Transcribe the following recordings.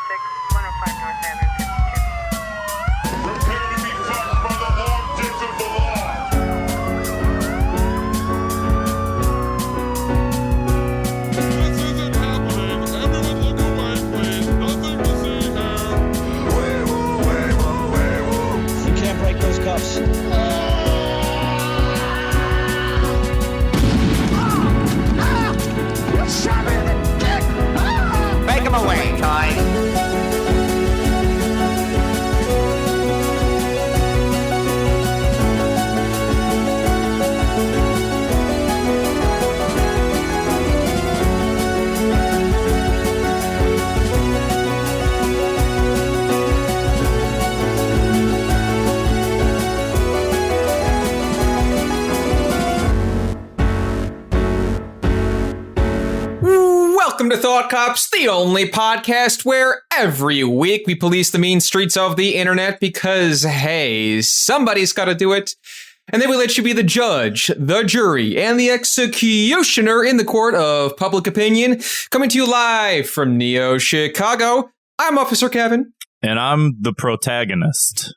105 North Avenue 52. Prepare to be fucked by the organs of the law. This isn't happening. Everyone look away, please. Nothing to see here. You can't break those cuffs. Make him away, Ty. Welcome to Thought Cops, the only podcast where every week we police the mean streets of the internet because, hey, somebody's got to do it. And then we let you be the judge, the jury, and the executioner in the court of public opinion. Coming to you live from Neo Chicago, I'm Officer Kevin. And I'm the protagonist.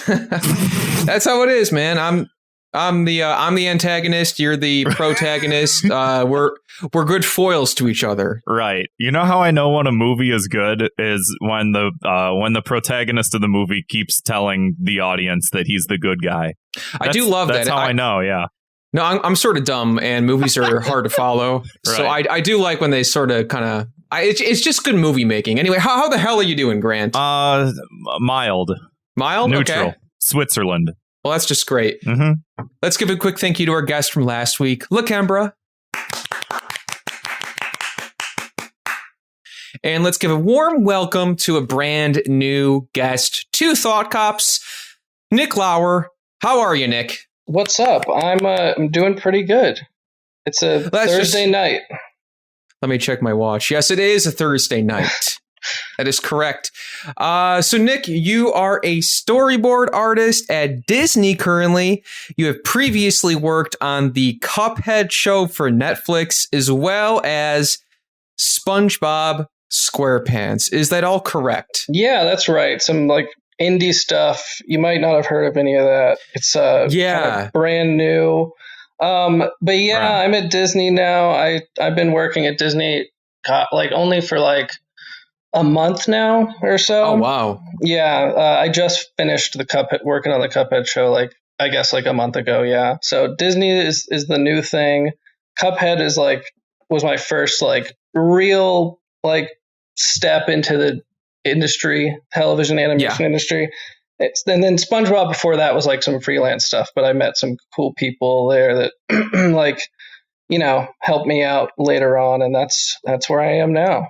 That's how it is, man. I'm the antagonist. You're the protagonist. We're good foils to each other. Right. You know how I know when a movie is good is when the protagonist of the movie keeps telling the audience that he's the good guy. I do love that. That's how I know. Yeah. No, I'm sort of dumb, and movies are hard to follow. Right. So I do like when they sort of kind of. It's just good movie making. Anyway, how the hell are you doing, Grant? Mild. Mild. Neutral. Okay. Switzerland. Well, that's just great. Mm-hmm. Let's give a quick thank you to our guest from last week, LaCambra. And let's give a warm welcome to a brand new guest to Thought Cops, Nick Lauer. How are you, Nick? What's up? I'm doing pretty good. It's a Thursday night. Let me check my watch. Yes, it is a Thursday night. That is correct. So, Nick, you are a storyboard artist at Disney currently. You have previously worked on the Cuphead show for Netflix, as well as SpongeBob SquarePants. Is that all correct? Yeah, that's right. Some like indie stuff. You might not have heard of any of that. It's kind of brand new. But yeah, right. I'm at Disney now. I've been working at Disney only for like a month now or so. Oh, wow. Yeah. I just finished working on the Cuphead show, I guess a month ago. Yeah. So Disney is the new thing. Cuphead was my first real step into the industry, television animation industry. And then SpongeBob before that was some freelance stuff, but I met some cool people there that helped me out later on. And that's where I am now.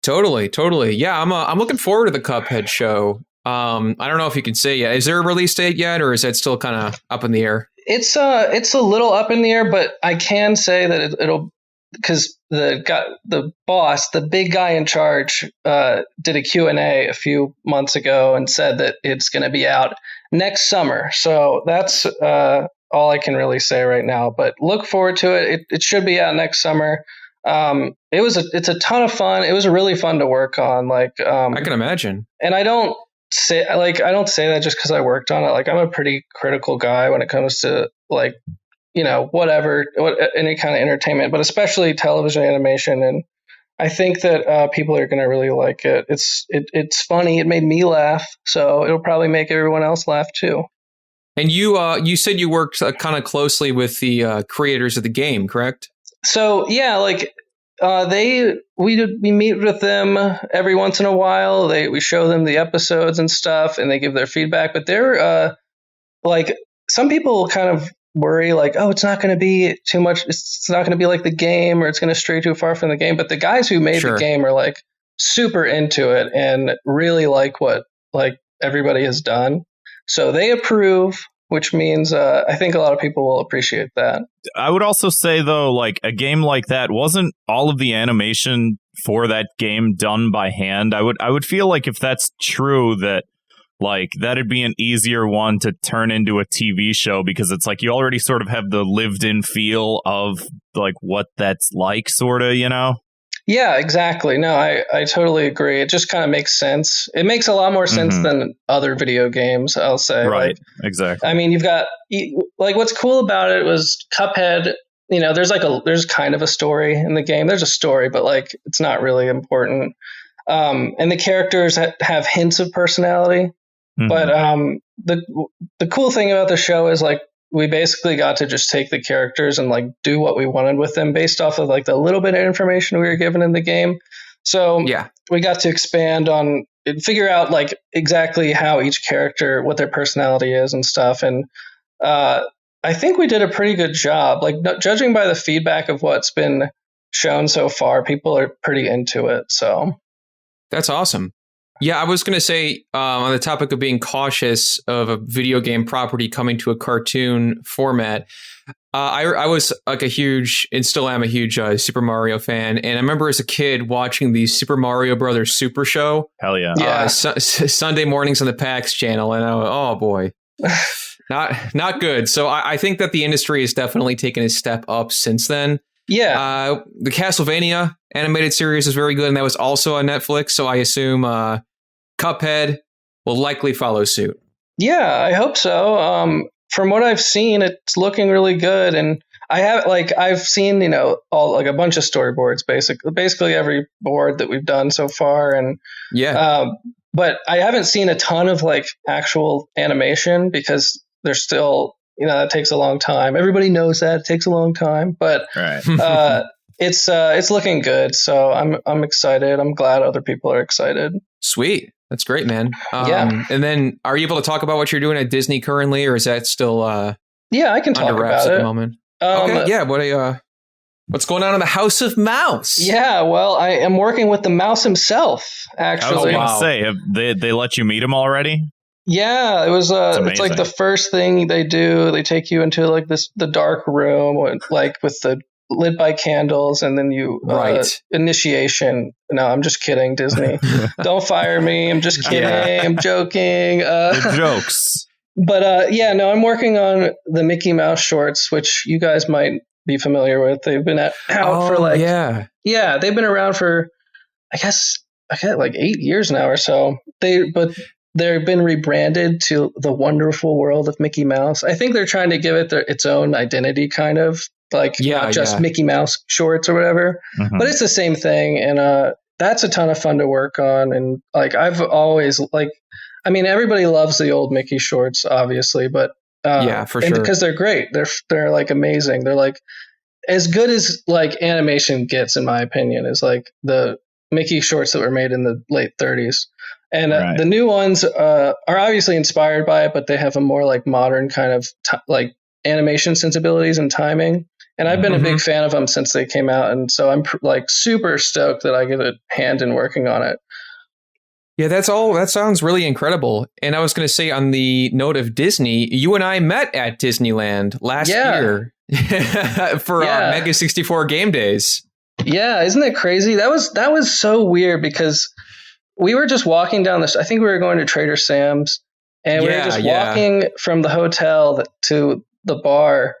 Totally. Yeah, I'm looking forward to the Cuphead show. I don't know if you can say yet. Is there a release date yet, or is that still kind of up in the air? It's a little up in the air, but I can say that it'll, because the boss, the big guy in charge, did a Q&A a few months ago and said that it's going to be out next summer. So that's all I can really say right now. But look forward to it. It should be out next summer. It's a ton of fun. It was really fun to work on. I can imagine. And I don't say that just because I worked on it. I'm a pretty critical guy when it comes to any kind of entertainment, but especially television animation. And I think that people are going to really like it. It's funny. It made me laugh, so it'll probably make everyone else laugh too. And you said you worked kind of closely with the creators of the game, correct? So yeah, we meet with them every once in a while. We show them the episodes and stuff, and they give their feedback. But they're some people kind of worry oh, it's not going to be too much. It's not going to be like the game, or it's going to stray too far from the game. But the guys who made the game are super into it and really like what everybody has done. So they approve, which means I think a lot of people will appreciate that. I would also say, though, a game like that, wasn't all of the animation for that game done by hand? I would feel if that's true, that that'd be an easier one to turn into a TV show, because it's you already sort of have the lived in feel of what that's sort of, Yeah, exactly. No, I totally agree. It just kind of makes sense. It makes a lot more sense than other video games, I'll say. Right. Like, Exactly. I mean, you've got like what's cool about it was Cuphead. You know, there's kind of a story in the game. There's a story, but like it's not really important. And the characters have hints of personality. But the cool thing about the show is like we basically got to just take the characters and like do what we wanted with them based off of like the little bit of information we were given in the game. So Yeah. we got to expand on figure out like exactly how each character, what their personality is and stuff. And I think we did a pretty good job. Like judging by the feedback of what's been shown so far, people are pretty into it. So That's awesome. Yeah, I was going to say on the topic of being cautious of a video game property coming to a cartoon format, I was like a huge, and still am a huge Super Mario fan. And I remember as a kid watching the Super Mario Brothers Super Show. Hell yeah. Yeah. Sunday mornings on the PAX channel. And oh boy, not good. So I think that the industry has definitely taken a step up since then. yeah. The Castlevania animated series is very good, and that was also on Netflix. So I assume Cuphead will likely follow suit. Yeah, I hope so. From what I've seen, it's looking really good, and I've seen all like a bunch of storyboards, basically every board that we've done so far, and Yeah, but I haven't seen a ton of like actual animation because there's still that takes a long time. Everybody knows that it takes a long time, but Right. it's looking good, so I'm excited. I'm glad other people are excited. sweet. That's great, man. Yeah. And then, are you able to talk about what you're doing at Disney currently, or is that still Yeah, I can talk under wraps about at it. the moment? Um, Okay, yeah. What's going on in the House of Mouse? Yeah, well, I am working with the mouse himself, I was actually. going to Wow. say, have they let you meet him already? Yeah, it was it's like amazing. the first thing they do. They take you into like the dark room like with the lit by candles, and then you Right. initiation. No, I'm just kidding, Disney. Don't fire me. I'm just kidding. Yeah. I'm joking. The jokes. But yeah, no, I'm working on the Mickey Mouse shorts, which you guys might be familiar with. They've been out for like yeah. yeah, they've been around for I guess like 8 years now or so. They've been rebranded to the Wonderful World of Mickey Mouse. I think they're trying to give it its own identity, kind of like not just Mickey Mouse shorts or whatever, but it's the same thing. And that's a ton of fun to work on. And like I've always I mean, everybody loves the old Mickey shorts, obviously, but Yeah, for and sure. because they're great. They're like amazing. They're like as good as like animation gets, in my opinion, is like the Mickey shorts that were made in the late 30s. And Right. the new ones are obviously inspired by it, but they have a more like modern kind of like animation sensibilities and timing. And I've been a big fan of them since they came out, and so I'm like super stoked that I get a hand in working on it. Yeah, that's all. That sounds really incredible. And I was going to say, on the note of Disney, you and I met at Disneyland last year for Mega 64 game days. Yeah, isn't it crazy? That was so weird because we were just walking down this. I think we were going to Trader Sam's, and we were just walking from the hotel to the bar,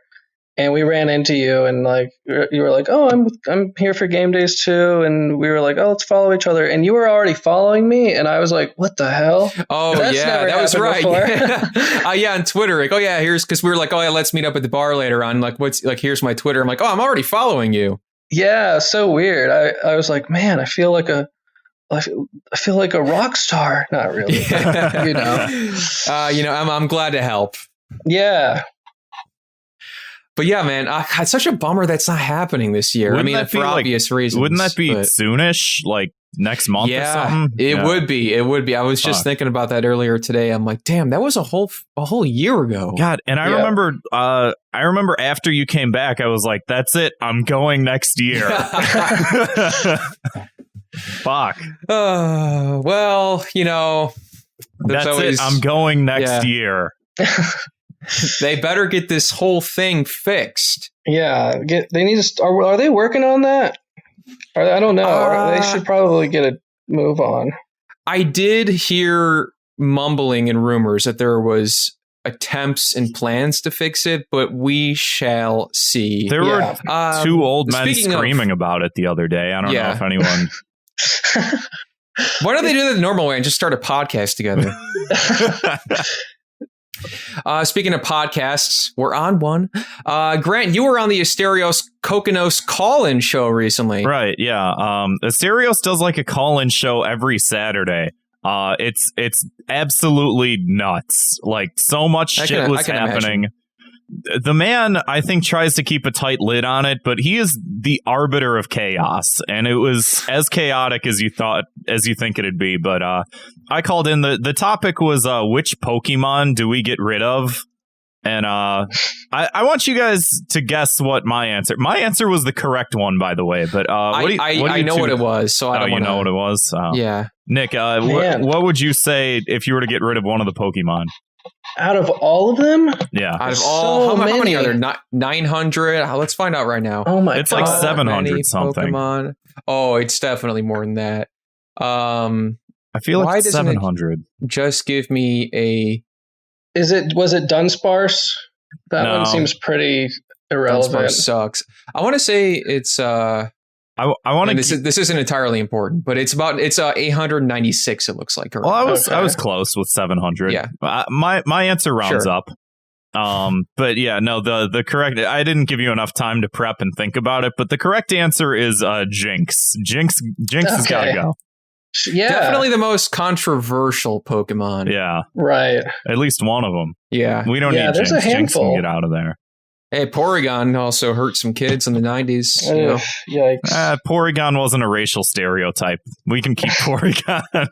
and we ran into you, and like you were like, "Oh, I'm here for game days too," and we were like, "Oh, let's follow each other," and you were already following me, and I was like, "What the hell?" Oh That's yeah, never that was happened right. before. Yeah, on Twitter, like, oh yeah, here's because we were like, oh yeah, let's meet up at the bar later on. Like, what's like, here's my Twitter. I'm like, oh, I'm already following you. Yeah, so weird. I was like, man, I feel like a rock star. Not really, but, I'm glad to help. Yeah. But yeah, man, it's such a bummer that's not happening this year. Wouldn't I mean, that for be, like- obvious reasons. Wouldn't that be but- soonish? Like next month or Yeah, something? it would be. It would be. I was just Fuck. thinking about that earlier today. I'm like, damn, that was a whole year ago. God, and I Yeah. remember after you came back, I was like, that's it. I'm going next year. Fuck. Well, there's That's always, it. I'm going next Yeah. year. They better get this whole thing fixed. Yeah, they need to. Are they working on that? I don't know. They should probably get a move on. I did hear mumbling and rumors that there was attempts and plans to fix it, but we shall see. There were two old men screaming about it the other day. I don't know if anyone. Why don't they do it the normal way and just start a podcast together? Speaking of podcasts, we're on one. Grant, you were on the Asterios Kokonos call-in show recently. Right, yeah. Asterios does like a call-in show every Saturday. It's absolutely nuts. Like, so much shit was happening. Imagine. The man, I think, tries to keep a tight lid on it, but he is the arbiter of chaos, and it was as chaotic as you think it'd be. But I called in. The topic was which Pokemon do we get rid of? And I want you guys to guess what my answer. My answer was the correct one, by the way. But I know what it was, so I don't know what it was. Yeah, Nick, what would you say if you were to get rid of one of the Pokemon? Out of all of them? Yeah. Out of all, how many are there? 900? Let's find out right now. Oh my god. It's like 700 something. Pokemon. Oh, it's definitely more than that. I feel like it's 700. Just give me a... Was it Dunsparce? That one seems pretty irrelevant. Dunsparce sucks. I want to say it's... I want to. This isn't entirely important, but it's 896. It looks like. Well, I was close with 700. Yeah, my answer rounds up. But yeah, no, the correct. I didn't give you enough time to prep and think about it, but the correct answer is Jinx. Jinx has got to go. Yeah, definitely the most controversial Pokemon. Yeah, right. At least one of them. Yeah, we don't need Jinx. A handful. Jinx can get out of there. Hey, Porygon also hurt some kids in the 90s. You know? Yikes. Porygon wasn't a racial stereotype. We can keep Porygon.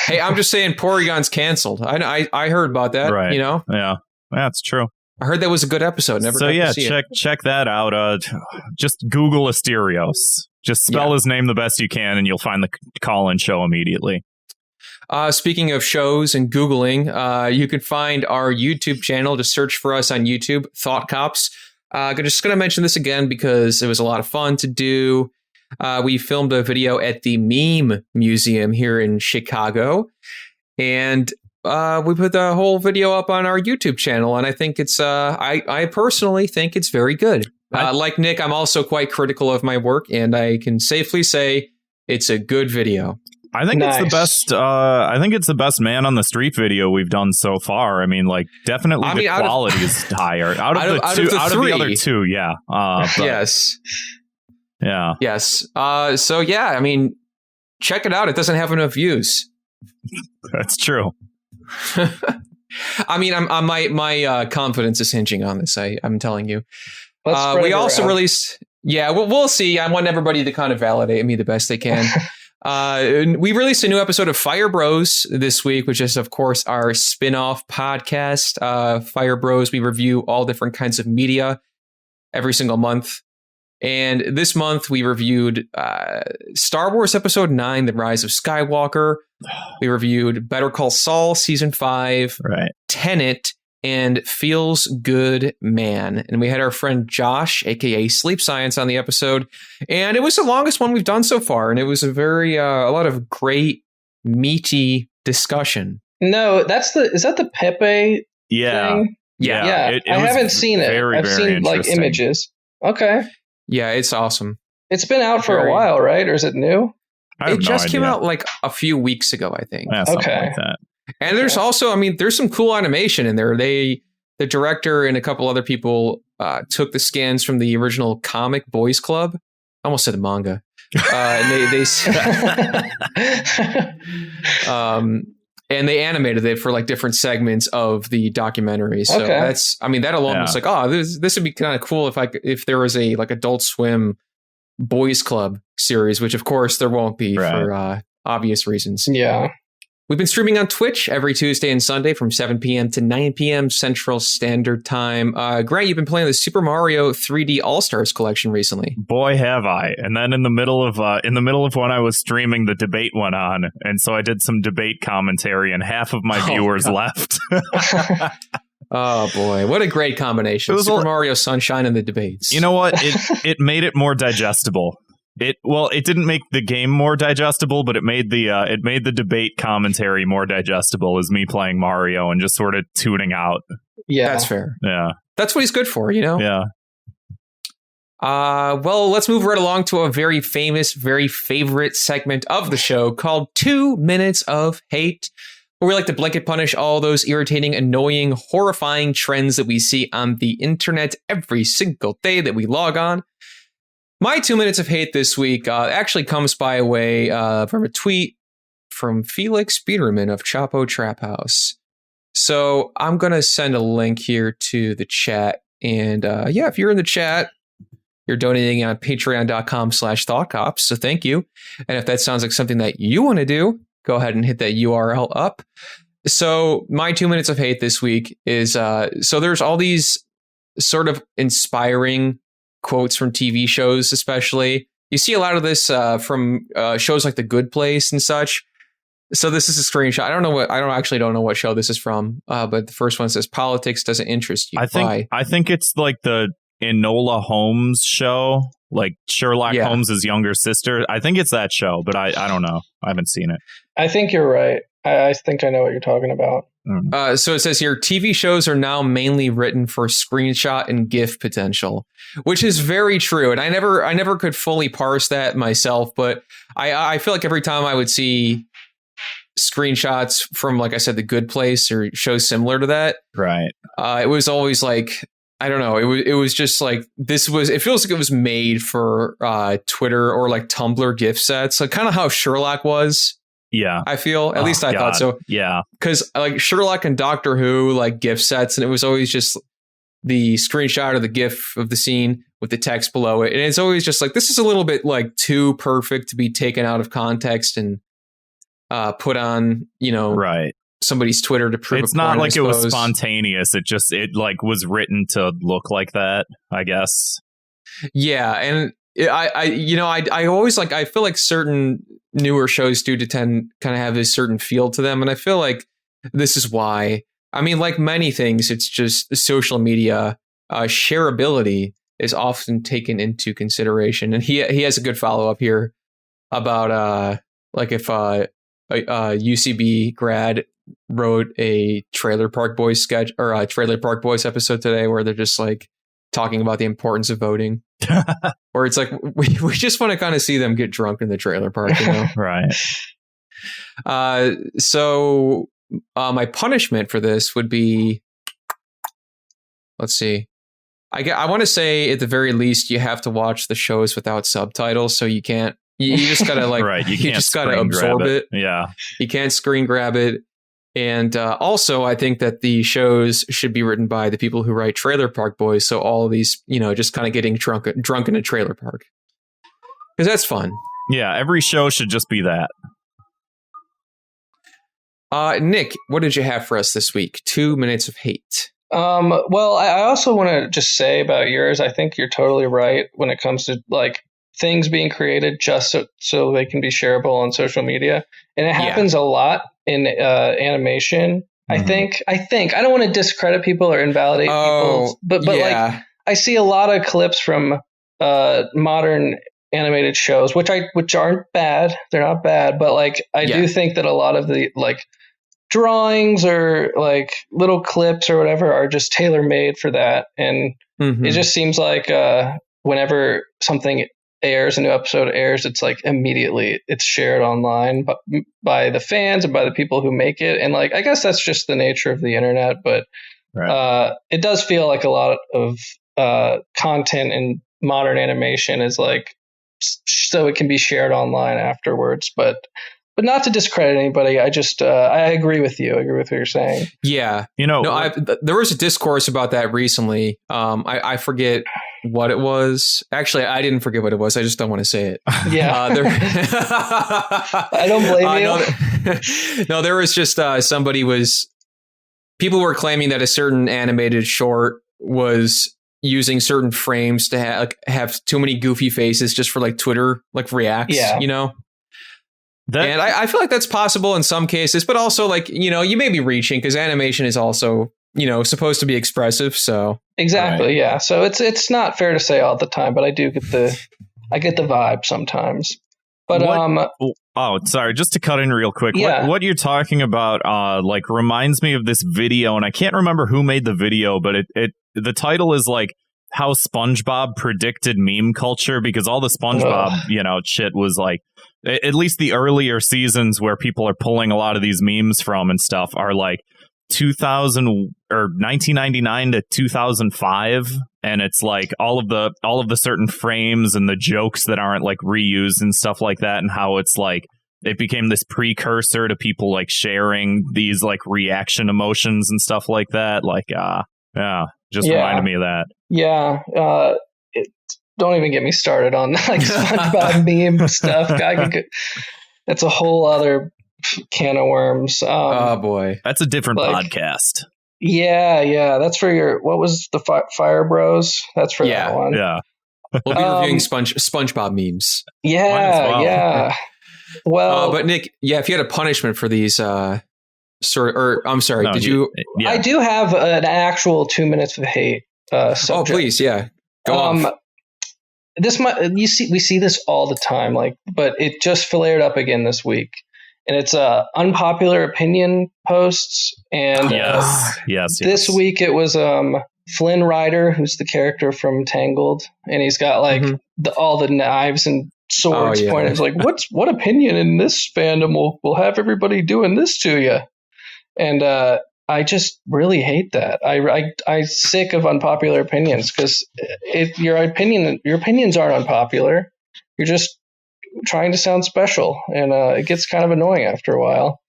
Hey, I'm just saying Porygon's canceled. I heard about that. Right. You know? Yeah, that's true. I heard that was a good episode. Never. So yeah, check that out. Just Google Asterios. Just spell his name the best you can, and you'll find the call-in show immediately. Speaking of shows and Googling, you can find our YouTube channel. Just search for us on YouTube, Thought Cops. Just going to mention this again because it was a lot of fun to do. We filmed a video at the Meme Museum here in Chicago, and we put the whole video up on our YouTube channel. And I think it's, I personally think it's very good. Like Nick, I'm also quite critical of my work, and I can safely say it's a good video. I think it's the best. I think it's the best man on the street video we've done so far. I mean, like, definitely the quality is higher out of the other two. Yeah. Yes. Yeah. Yes. So yeah, I mean, check it out. It doesn't have enough views. That's true. I mean, my confidence is hinging on this. I'm telling you. We also released. Yeah, we'll see. I want everybody to kind of validate me the best they can. We released a new episode of Fire Bros this week, which is, of course, our spin-off podcast. Fire Bros, we review all different kinds of media every single month. And this month, we reviewed Star Wars Episode 9, The Rise of Skywalker. We reviewed Better Call Saul Season 5, right. Tenet, and Feels Good Man. And we had our friend Josh, aka Sleep Science, on the episode. And it was the longest one we've done so far. And it was a lot of great, meaty discussion. No, is that the Pepe thing? Yeah. I haven't seen it. I've seen like images. Okay. Yeah, it's awesome. It's been out for a while, right? Or is it new? It just came out like a few weeks ago, I think. Yeah, something like that. And there's also, I mean, there's some cool animation in there. The director and a couple other people took the scans from the original comic Boys Club. I almost said manga. And they animated it for like different segments of the documentary. So that alone was like, oh, this would be kind of cool if there was a like Adult Swim Boys Club series, which of course there won't be for obvious reasons. Yeah. We've been streaming on Twitch every Tuesday and Sunday from 7 p.m. to 9 p.m. Central Standard Time. Grant, you've been playing the Super Mario 3D All-Stars collection recently. Boy, have I. And then in the middle of when I was streaming, the debate went on. And so I did some debate commentary and half of my viewers left. Oh, boy. What a great combination. Super Mario Sunshine and the debates. You know what? It made it more digestible. It didn't make the game more digestible, but it made the debate commentary more digestible as me playing Mario and just sort of tuning out. Yeah, That's fair. Yeah. That's what he's good for, you know? Yeah. Well, let's move right along to a very famous, very favorite segment of the show called 2 Minutes of Hate, where we like to blanket punish all those irritating, annoying, horrifying trends that we see on the internet every single day that we log on. My 2 minutes of hate this week actually comes by way from a tweet from Felix Biederman of Chapo Trap House. So I'm going to send a link here to the chat. And if you're in the chat, you're donating on patreon.com/thoughtcops. So thank you. And if that sounds like something that you want to do, go ahead and hit that URL up. So my 2 minutes of hate this week is, so there's all these sort of inspiring quotes from TV shows, especially. You see a lot of this from shows like The Good Place and such. So this is a screenshot. I don't actually know what show this is from, but the first one says, "Politics doesn't interest you." I think it's like the Enola Holmes show, like Sherlock Holmes' younger sister. I think it's that show, but I don't know. I haven't seen it. I think you're right. I think I know what you're talking about. So it says here, TV shows are now mainly written for screenshot and GIF potential, which is very true. And I never could fully parse that myself, but I feel like every time I would see screenshots from, like I said, The Good Place or shows similar to that, right? It was always like, I don't know. It was just like, it feels like it was made for Twitter or like Tumblr GIF sets, like kind of how Sherlock was. Yeah, I feel, at least I thought so. Yeah, because like Sherlock and Doctor Who, like GIF sets, and it was always just the screenshot or the GIF of the scene with the text below it, and it's always just like, this is a little bit like too perfect to be taken out of context and put on, right, somebody's Twitter to prove it's not like it was spontaneous. It like was written to look like that, I guess. Yeah, and I always like, I feel like certain newer shows do tend kind of have this certain feel to them, and I feel like this is why. I mean, like many things, it's just social media shareability is often taken into consideration, and he has a good follow up here about like if a UCB grad wrote a Trailer Park Boys sketch or a Trailer Park Boys episode today where they're just like talking about the importance of voting. Or it's like, we just want to kind of see them get drunk in the trailer park, Right. So my punishment for this would be, let's see. I want to say at the very least you have to watch the shows without subtitles, so you can't. You just gotta like, right. You just gotta absorb it. Yeah. You can't screen grab it. And also, I think that the shows should be written by the people who write Trailer Park Boys. So all of these, just kind of getting drunk in a trailer park, because that's fun. Yeah, every show should just be that. Nick, what did you have for us this week? 2 minutes of hate. Well, I also want to just say about yours, I think you're totally right when it comes to like things being created just so they can be shareable on social media. And it happens a lot in animation. Mm-hmm. I think I don't want to discredit people or invalidate people, but like I see a lot of clips from modern animated shows, which aren't bad. They're not bad, but like I do think that a lot of the like drawings or like little clips or whatever are just tailor made for that. And it just seems like whenever something airs, a new episode airs, it's like immediately it's shared online by the fans and by the people who make it. And like, I guess that's just the nature of the internet, but it does feel like a lot of content in modern animation is like, so it can be shared online afterwards, but not to discredit anybody. I just, I agree with you. I agree with what you're saying. Yeah. There was a discourse about that recently. I forget what it was. Actually, I didn't forget what it was. I just don't want to say it. Yeah. I don't blame you. No, there was just people were claiming that a certain animated short was using certain frames to have too many goofy faces just for like Twitter, like reacts, And I feel like that's possible in some cases, but also like, you may be reaching because animation is also, supposed to be expressive. So exactly. Right. Yeah. So it's not fair to say all the time, but I do get the I get the vibe sometimes. But oh, sorry, just to cut in real quick. Yeah. What you're talking about like reminds me of this video, and I can't remember who made the video, but the title is like how SpongeBob predicted meme culture, because all the SpongeBob, shit was like, at least the earlier seasons where people are pulling a lot of these memes from and stuff are like 2000 or 1999 to 2005, and it's like all of the certain frames and the jokes that aren't like reused and stuff like that, and how it's like it became this precursor to people like sharing these like reaction emotions and stuff like that. Like reminded me of that. Yeah, don't even get me started on like SpongeBob meme stuff. That's a whole other can of worms. Oh boy, that's a different podcast. Yeah, that's for what was the Fire Bros? That's for that one. Yeah, we'll be reviewing SpongeBob memes. Yeah. Well, but Nick, if you had a punishment for these, I'm sorry, no, did you? I do have an actual 2 minutes of hate. Subject. Oh, please, go on. We see this all the time, but it just flared up again this week, and it's unpopular opinion posts. And yes. This week it was Flynn Rider, who's the character from Tangled, and he's got like all the knives and swords pointed. It's like, what opinion in this fandom will have everybody doing this to you? And I just really hate that. I'm sick of unpopular opinions, because your opinions aren't unpopular. You're just trying to sound special, and it gets kind of annoying after a while.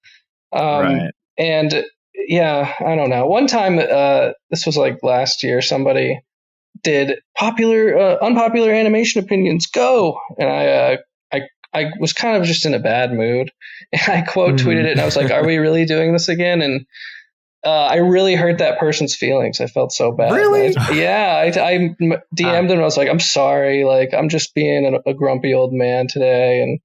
Right. And I don't know. One time, this was like last year, somebody did unpopular animation opinions, go, and I was kind of just in a bad mood, and I quote tweeted it, and I was like, "Are we really doing this again?" And I really hurt that person's feelings. I felt so bad. Really? I DM'd him. And I was like, "I'm sorry. Like, I'm just being a grumpy old man today."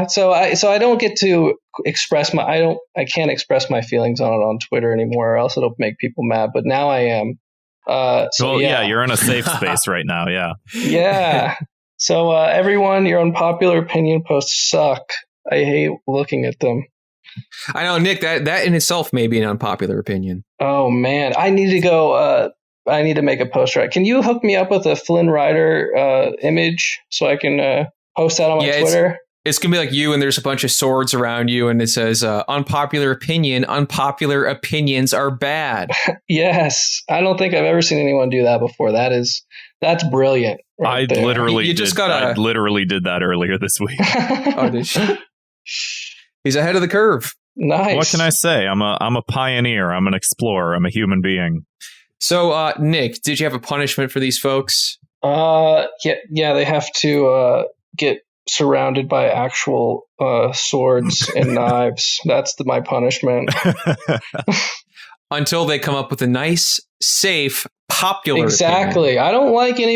So I don't get to express I can't express my feelings on it on Twitter anymore, or else it'll make people mad. But now I am. You're in a safe space right now. Yeah. Yeah. So everyone, your unpopular opinion posts suck. I hate looking at them. I know, Nick, that in itself may be an unpopular opinion. Oh man, I need to go. I need to make a post. Right? Can you hook me up with a Flynn Rider image so I can post that on my Twitter? It's gonna be like you, and there's a bunch of swords around you, and it says unpopular opinion. Unpopular opinions are bad. Yes, I don't think I've ever seen anyone do that before. That's brilliant. I literally did that earlier this week. Oh, did you? He's ahead of the curve. Nice. What can I say? I'm a pioneer. I'm an explorer. I'm a human being. So, Nick, did you have a punishment for these folks? Yeah. They have to get surrounded by actual swords and knives. That's my punishment. Until they come up with a nice, safe, popular Exactly. opinion. I don't like any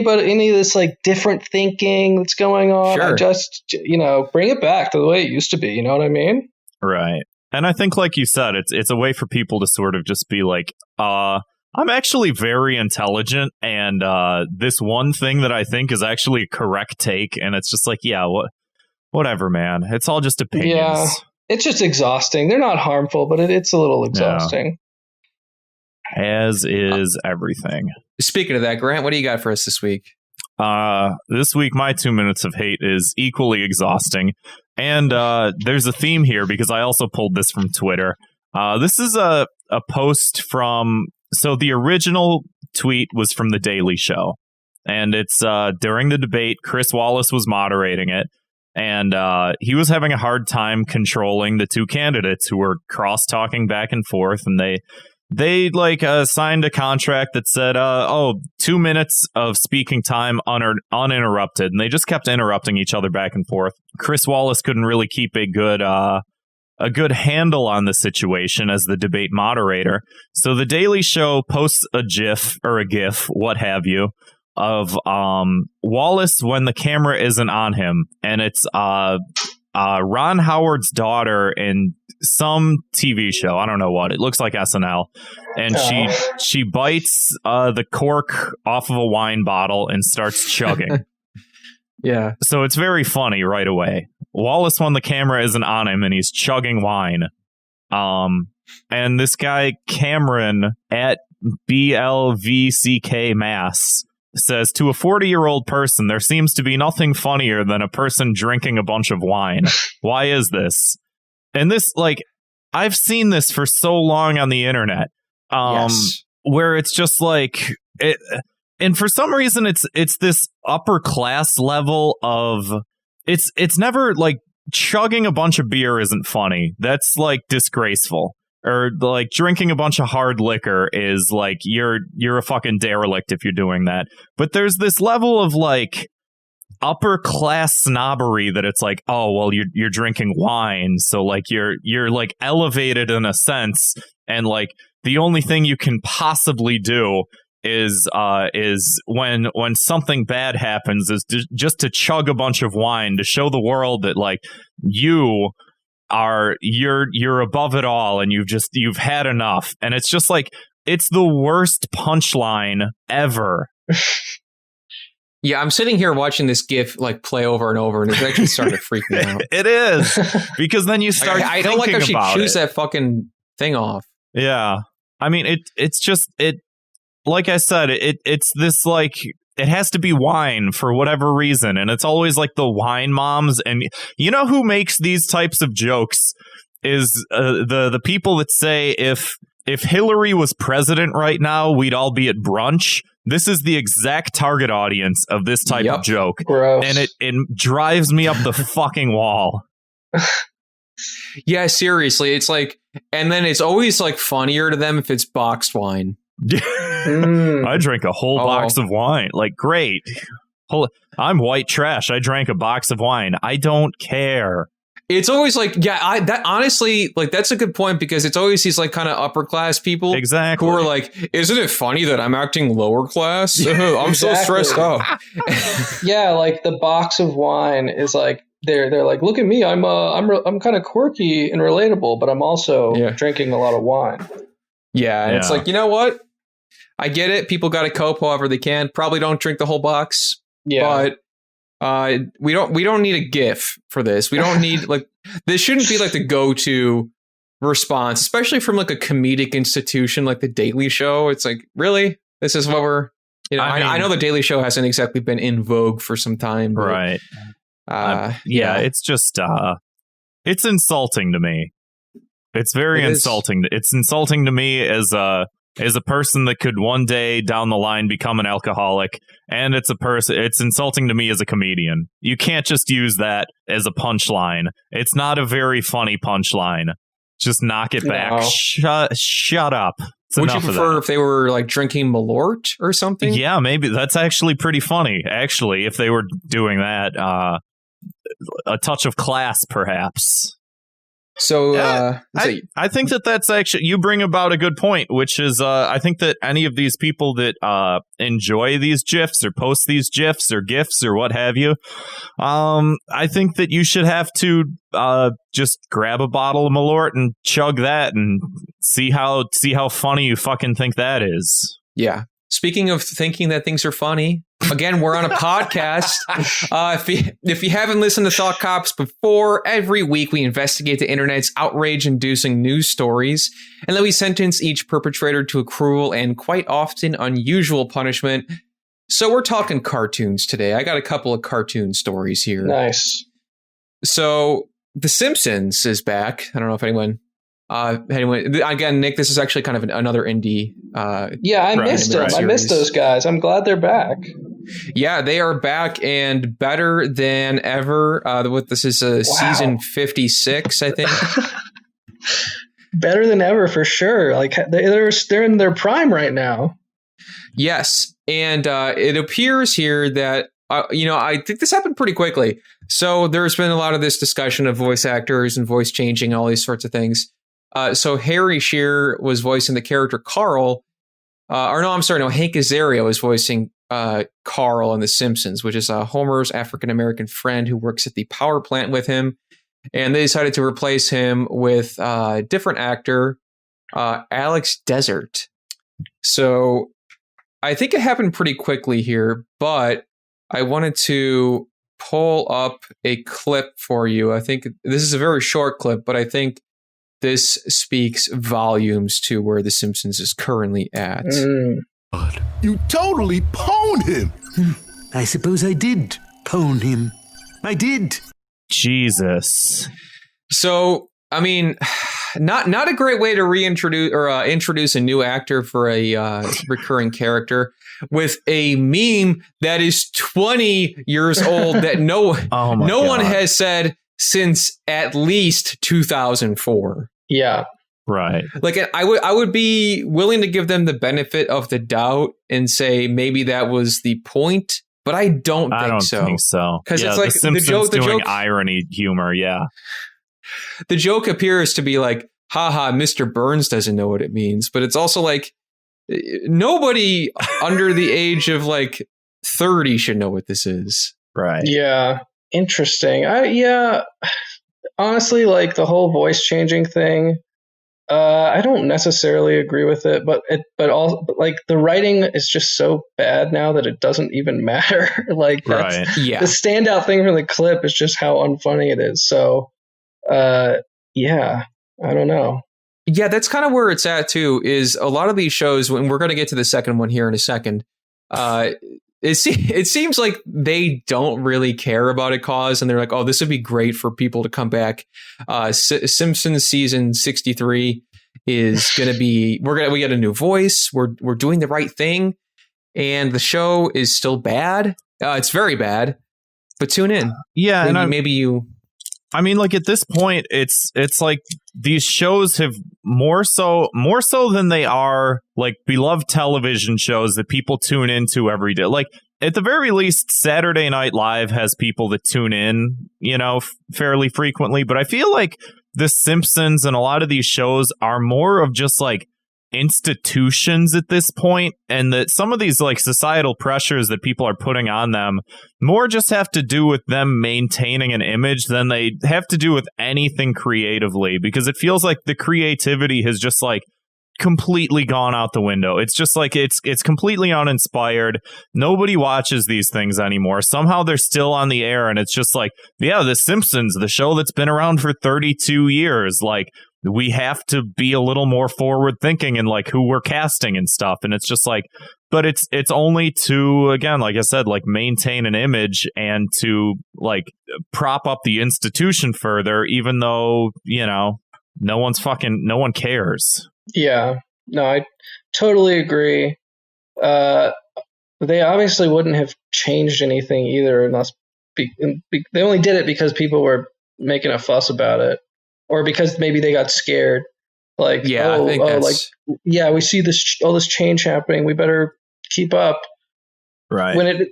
of this like different thinking that's going on. Sure. I just, bring it back to the way it used to be. You know what I mean? Right. And I think, like you said, it's a way for people to sort of just be like, I'm actually very intelligent, and this one thing that I think is actually a correct take, and it's just like, whatever, man. It's all just opinions. Yeah. It's just exhausting. They're not harmful, but it's a little exhausting. As is everything. Speaking of that, Grant, what do you got for us this week? This week, my 2 minutes of hate is equally exhausting. And there's a theme here, because I also pulled this from Twitter. This is a post from... So the original tweet was from The Daily Show. And it's during the debate, Chris Wallace was moderating it. And he was having a hard time controlling the two candidates who were cross-talking back and forth. And they signed a contract that said, 2 minutes of speaking time uninterrupted. And they just kept interrupting each other back and forth. Chris Wallace couldn't really keep a good handle on the situation as the debate moderator. So the Daily Show posts a GIF or a GIF, what have you, of Wallace when the camera isn't on him. And it's Ron Howard's daughter in some TV show. I don't know what. It looks like SNL. And she bites the cork off of a wine bottle and starts chugging. Yeah. So it's very funny right away. Wallace, when the camera isn't on him and he's chugging wine. And this guy, Cameron, at BLVCK Mass, says, to a 40-year-old person, there seems to be nothing funnier than a person drinking a bunch of wine. Why is this? And this, like, I've seen this for so long on the internet, Yes. where it's just like, and for some reason, it's this upper class level of, it's never like chugging a bunch of beer isn't funny. That's like disgraceful. Or like drinking a bunch of hard liquor is like you're a fucking derelict if you're doing that. But there's this level of like upper class snobbery that it's like, oh well, you're drinking wine, so like you're like elevated in a sense, and like the only thing you can possibly do is when something bad happens is just to chug a bunch of wine to show the world that like you're above it all and you've had enough. And it's just like, it's the worst punchline ever. Yeah, I'm sitting here watching this GIF like play over and over, and it's actually starting to freak me out. It is, because then you start I don't like how she about chews it. that fucking thing off. Yeah, I mean it's just it. Like I said, it's this like, it has to be wine for whatever reason, and it's always like the wine moms. And you know who makes these types of jokes is the people that say if Hillary was president right now, we'd all be at brunch. This is the exact target audience of this type of joke. Gross. And it drives me up the fucking wall. Yeah, seriously, it's like, and then it's always like funnier to them if it's boxed wine. I drank a whole box of wine. Like, great. I'm white trash. I drank a box of wine. I don't care. It's always like, yeah, that honestly, like, that's a good point, because it's always these like kind of upper class people, exactly, who are like, isn't it funny that I'm acting lower class? I'm so stressed out. Yeah, like the box of wine is like, they're like, look at me, I'm kind of quirky and relatable, but I'm also drinking a lot of wine. Yeah, and it's like, you know what? I get it. People got to cope however they can. Probably don't drink the whole box. Yeah, but we don't need a GIF for this. We don't need like, this shouldn't be like the go-to response, especially from like a comedic institution like the Daily Show. It's like, really, this is what we're, you know. I know the Daily Show hasn't exactly been in vogue for some time, but, right? Yeah, it's just it's insulting to me. It's very insulting. It's insulting to me as a person that could one day down the line become an alcoholic, and it's insulting to me as a comedian. You can't just use that as a punchline. It's not a very funny punchline. Just knock it back. No. Shut up. Would you prefer if they were like drinking Malort or something? Yeah, maybe that's actually pretty funny. Actually, if they were doing that, a touch of class, perhaps. So I think that's actually, you bring about a good point, which is I think that any of these people that enjoy these GIFs or post these GIFs or GIFs or what have you, I think that you should have to just grab a bottle of Malort and chug that and see how funny you fucking think that is. Yeah. Speaking of thinking that things are funny, again, we're on a podcast. If you haven't listened to Thought Cops before, every week we investigate the internet's outrage-inducing news stories, and then we sentence each perpetrator to a cruel and quite often unusual punishment. So we're talking cartoons today. I got a couple of cartoon stories here. Nice. So The Simpsons is back. I don't know if anyone, again, Nick, this is actually kind of another indie. Yeah, I missed them. I missed those guys. I'm glad they're back. Yeah, they are back and better than ever. This is season 56, I think. Better than ever for sure. Like they're in their prime right now. Yes, and it appears here that I think this happened pretty quickly. So there's been a lot of this discussion of voice actors and voice changing, all these sorts of things. So Harry Shearer was voicing the character Carl. Hank Azaria was voicing Carl on The Simpsons, which is Homer's African-American friend who works at the power plant with him. And they decided to replace him with a different actor, Alex Desert. So I think it happened pretty quickly here, but I wanted to pull up a clip for you. I think this is a very short clip, but I think this speaks volumes to where The Simpsons is currently at. You totally pwned him. I suppose I did pwn him. I did. Jesus. So, I mean, not a great way to reintroduce or introduce a new actor for a recurring character with a meme that is 20 years old that no one has said since at least 2004. Yeah. Right. Like I would be willing to give them the benefit of the doubt and say maybe that was the point, but I don't think so. Because it's like the Simpsons the doing joke, irony humor. Yeah. The joke appears to be like, haha, Mr. Burns doesn't know what it means, but it's also like nobody under the age of like 30 should know what this is. Right. Yeah. Interesting. Honestly, like the whole voice changing thing, I don't necessarily agree with it, but like the writing is just so bad now that it doesn't even matter. Like that's the standout thing from the clip is just how unfunny it is. So, yeah, I don't know. Yeah, that's kind of where it's at too, is a lot of these shows, when we're going to get to the second one here in a second, it seems like they don't really care about a cause, and they're like, oh, this would be great for people to come back. Simpsons season 63 is going to be, we get a new voice. We're doing the right thing. And the show is still bad. It's very bad, but tune in. Yeah. I mean, like at this point, it's like these shows have more so than they are like beloved television shows that people tune into every day. Like at the very least, Saturday Night Live has people that tune in, fairly frequently. But I feel like The Simpsons and a lot of these shows are more of just like institutions at this point, and that some of these like societal pressures that people are putting on them more just have to do with them maintaining an image than they have to do with anything creatively, because it feels like the creativity has just like completely gone out the window. It's just like it's completely uninspired. Nobody watches these things anymore. Somehow they're still on the air, and it's just like, yeah, The Simpsons, the show that's been around for 32 years, like we have to be a little more forward thinking in like who we're casting and stuff. And it's just like, but it's only to, again, like I said, like maintain an image and to like prop up the institution further, even though, no one cares. Yeah, no, I totally agree. They obviously wouldn't have changed anything either unless they only did it because people were making a fuss about it. Or because maybe they got scared, like, we see all this change happening. We better keep up. Right. When it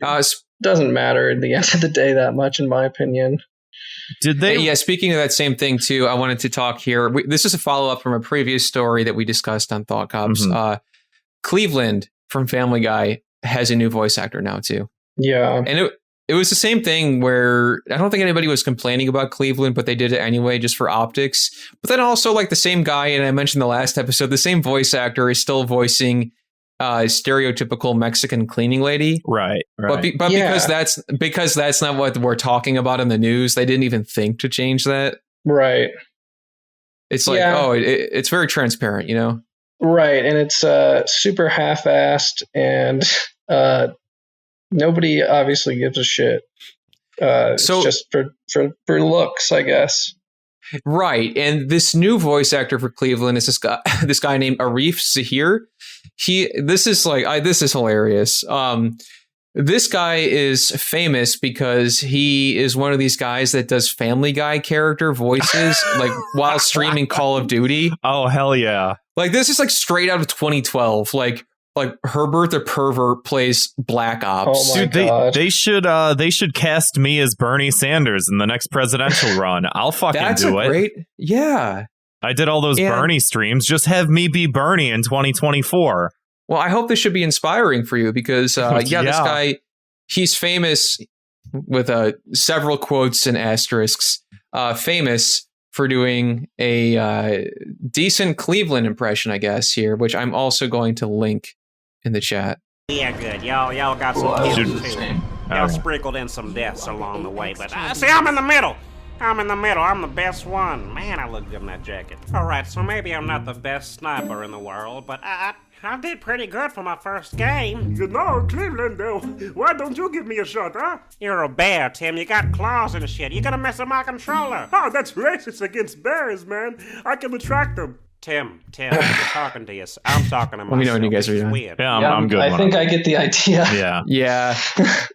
doesn't matter at the end of the day that much, in my opinion. Did they? Yeah. Speaking of that same thing too, I wanted to talk here. This is a follow up from a previous story that we discussed on Thought Cops. Mm-hmm. Cleveland from Family Guy has a new voice actor now too. Yeah, and it was the same thing where I don't think anybody was complaining about Cleveland, but they did it anyway just for optics. But then also like the same guy, and I mentioned the last episode, the same voice actor is still voicing stereotypical Mexican cleaning lady. Right. But because that's not what we're talking about in the news, they didn't even think to change that. Right. It's like, it's very transparent, Right. And it's super half-assed, and nobody obviously gives a shit. It's just for looks, I guess. Right. And this new voice actor for Cleveland is this guy named Arif Zahir. This is hilarious. This guy is famous because he is one of these guys that does Family Guy character voices, like while streaming Call of Duty. Oh, hell yeah. Like this is like straight out of 2012. Like Herbert the Pervert plays Black Ops. Oh my God. They should cast me as Bernie Sanders in the next presidential run. I'll fucking do it. Yeah. I did all those Bernie streams. Just have me be Bernie in 2024. Well, I hope this should be inspiring for you because, this guy, he's famous with several quotes and asterisks, famous for doing a decent Cleveland impression, I guess, here, which I'm also going to link in the chat. Yeah, good. Y'all got some. Oh. Sprinkled in some deaths along the way, but see, I'm in the middle. I'm in the middle. I'm the best one. Man, I look good in that jacket. All right, so maybe I'm not the best sniper in the world, but I did pretty good for my first game. You know, Cleveland, though. Why don't you give me a shot, huh? You're a bear, Tim. You got claws and shit. You're gonna mess with my controller. Oh, that's racist against bears, man. I can attract them. Tim, I'm talking to you. I'm talking to myself. Let me know when you guys are This is done. weird. Yeah, I'm good. I think I get the idea. Yeah. Yeah.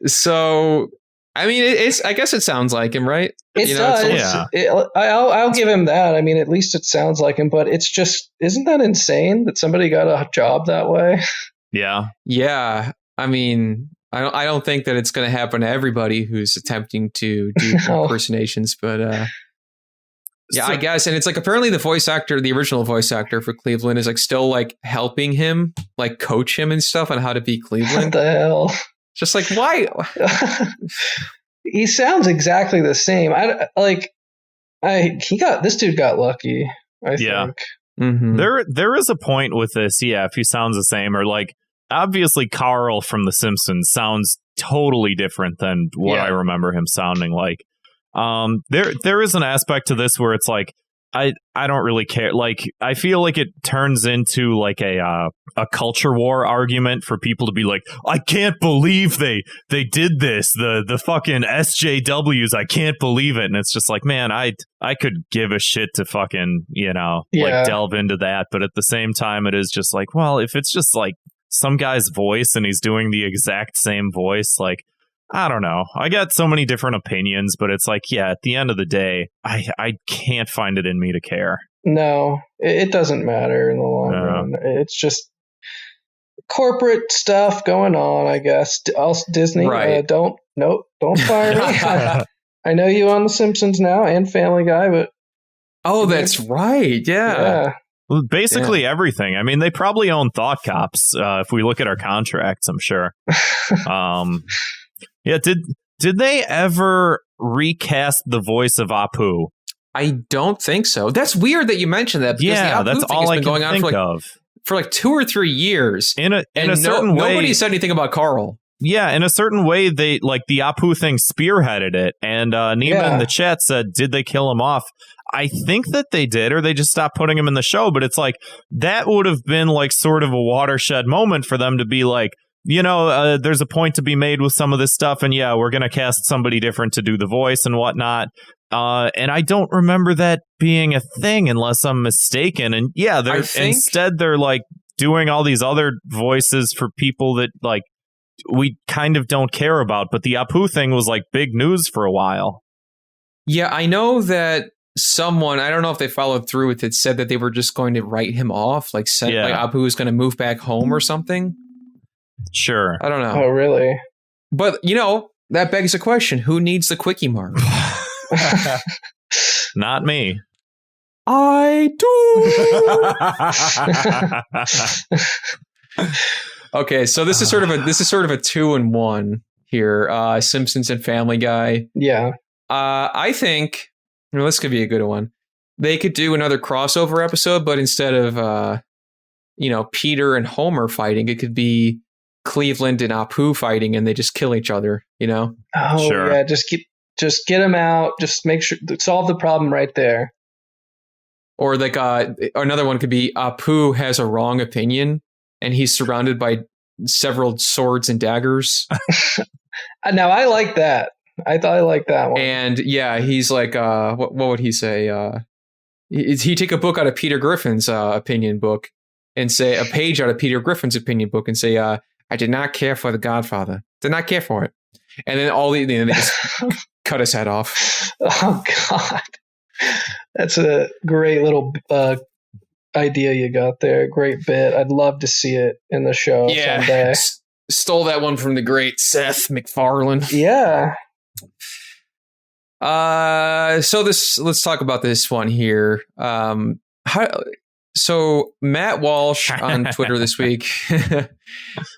So, I mean, I guess it sounds like him, right? It It's does. I'll give him that. I mean, at least it sounds like him, but it's just, isn't that insane that somebody got a job that way? Yeah. Yeah. I mean, I don't think that it's going to happen to everybody who's attempting to do No. impersonations, but yeah, So- I guess. And it's like apparently the original voice actor for Cleveland is like still like helping him, like coach him and stuff on how to be What Cleveland. the hell? Just like, why? He sounds exactly the same. This dude got lucky, I Yeah. think. Mhm. There is a point with this, yeah, if he sounds the same, or like obviously Carl from The Simpsons sounds totally different than what Yeah. I remember him sounding like. There is an aspect to this where it's like I don't really care. Like I feel like it turns into like a culture war argument for people to be like, I can't believe they did this. The fucking SJWs, I can't believe it. And it's just like, man, I could give a shit to fucking, Yeah. like delve into that. But at the same time, it is just like, well, if it's just like some guy's voice and he's doing the exact same voice, like, I don't know. I got so many different opinions, but it's like, yeah, at the end of the day, I can't find it in me to care. No, it doesn't matter in the long No. run. It's just corporate stuff going on, I guess. Also, Disney, Right. don't fire me. I know you on The Simpsons now and Family Guy, but Oh, that's right. yeah. Well, basically everything. I mean, they probably own Thought Cops. If we look at our contracts, I'm sure. Yeah, did they ever recast the voice of Apu? I don't think so. That's weird that you mentioned that. Because Yeah, the Apu that's thing all has I been can going on think for of. for like 2 or 3 years. In a And certain way, nobody said anything about Carl. yeah, in a certain way, they like the Apu thing spearheaded it. And Nima Yeah. in the chat said, "Did they kill him off?" I think that they did, or they just stopped putting him in the show. But it's like that would have been like sort of a watershed moment for them to be like, there's a point to be made with some of this stuff, and yeah, we're gonna cast somebody different to do the voice and whatnot. And I don't remember that being a thing unless I'm mistaken. And yeah, instead they're like doing all these other voices for people that like we kind of don't care about. But the Apu thing was like big news for a while. Yeah, I know that someone, I don't know if they followed through with it, said that they were just going to write him off, like Apu was going to move back home or something. Sure. I don't know. Oh, really? But, that begs a question. Who needs the quickie mark? Not me. I do. Okay, so this is sort of a 2-in-1 here. Simpsons and Family Guy. Yeah. I think this could be a good one. They could do another crossover episode, but instead of Peter and Homer fighting, it could be Cleveland and Apu fighting, and they just kill each other. Oh, Sure. yeah. Just get him out. Just make sure solve the problem right there. Or like another one could be Apu has a wrong opinion, and he's surrounded by several swords and daggers. Now I like that. I like that one. And yeah, he's like, what would he say? He take a book out of Peter Griffin's opinion book and say a page out of Peter Griffin's opinion book and say, I did not care for The Godfather. Did not care for it. And then they just cut his head off. Oh God, that's a great little idea you got there. Great bit. I'd love to see it in the show someday. Stole that one from the great Seth MacFarlane. Yeah. So let's talk about this one here. So Matt Walsh on Twitter this week,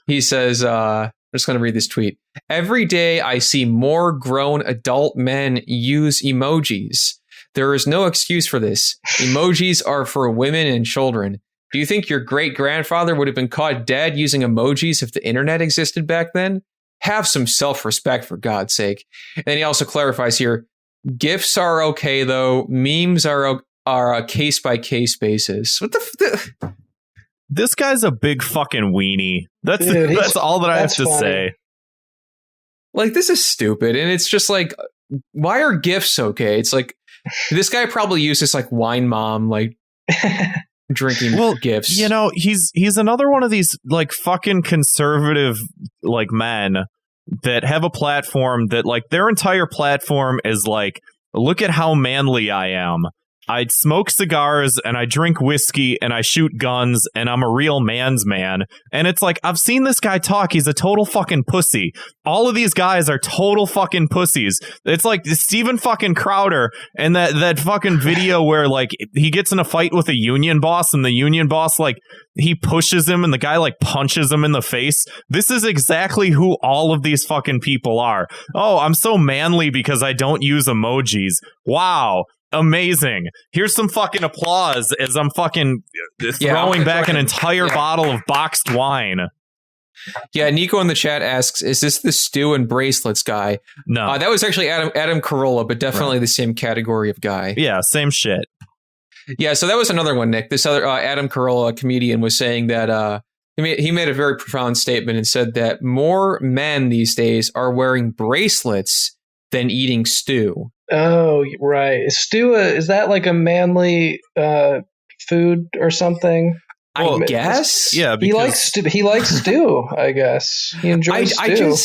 he says, I'm just going to read this tweet. Every day I see more grown adult men use emojis. There is no excuse for this. Emojis are for women and children. Do you think your great grandfather would have been caught dead using emojis if the internet existed back then? have some self-respect, for God's sake. And then he also clarifies here, GIFs are okay, though. Memes are a case-by-case basis. What the... This guy's a big fucking weenie. That's all that I have to say. Like, this is stupid. And it's just like, why are GIFs okay? It's like, this guy probably uses like Wine Mom, like drinking GIFs. You know, he's another one of these like fucking conservative like men that have a platform that like their entire platform is like, look at how manly I am. I smoke cigars and I drink whiskey and I shoot guns and I'm a real man's man. And it's like, I've seen this guy talk. He's a total fucking pussy. All of these guys are total fucking pussies. It's like Steven fucking Crowder and that fucking video where like he gets in a fight with a union boss and the union boss like he pushes him and the guy like punches him in the face. This is exactly who all of these fucking people are. Oh, I'm so manly because I don't use emojis. Wow. Amazing. Here's some fucking applause as I'm fucking throwing back an entire bottle of boxed wine. Yeah, Nico in the chat asks, is this the stew and bracelets guy? No. That was actually Adam Carolla, but definitely the same category of guy. Yeah, same shit. Yeah, so that was another one, Nick. This other Adam Carolla, a comedian, was saying that he made a very profound statement and said that more men these days are wearing bracelets than eating stew. Oh, right. Stew, is that like a manly food or something? I guess. Yeah, because he likes stew, I guess. He enjoys stew.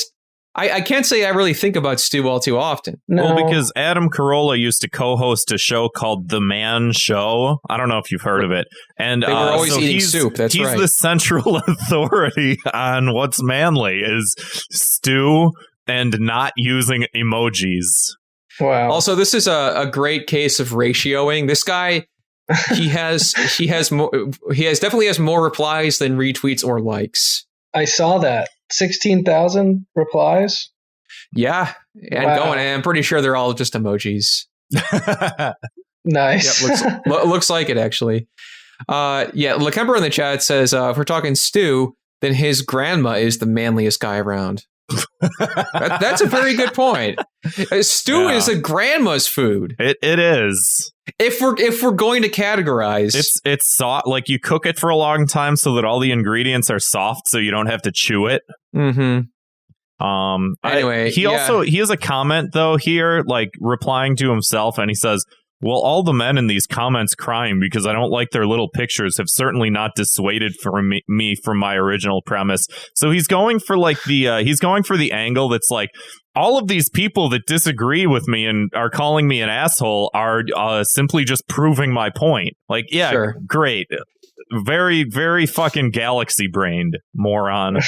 I can't say I really think about stew all too often. No. Well, because Adam Carolla used to co-host a show called The Man Show. I don't know if you've heard of it. And they were always eating soup. That's right. He's the central authority on what's manly is stew and not using emojis. Wow. Also, this is a great case of ratioing. This guy, he definitely has more replies than retweets or likes. I saw that 16,000 replies. Yeah, and going. And I'm pretty sure they're all just emojis. Nice. Yep, looks like it actually. Lakember in the chat says, if we're talking stew, then his grandma is the manliest guy around. That's a very good point. Stew is a grandma's food. It is. If we're going to categorize, it's soft. Like you cook it for a long time so that all the ingredients are soft, so you don't have to chew it. Mm-hmm. Anyway, he has a comment though here, like replying to himself, and he says, well, all the men in these comments crying because I don't like their little pictures have certainly not dissuaded me from my original premise. So he's going for like the angle that's like all of these people that disagree with me and are calling me an asshole are simply just proving my point. Like, yeah, sure. Great. Very, very fucking galaxy brained moron.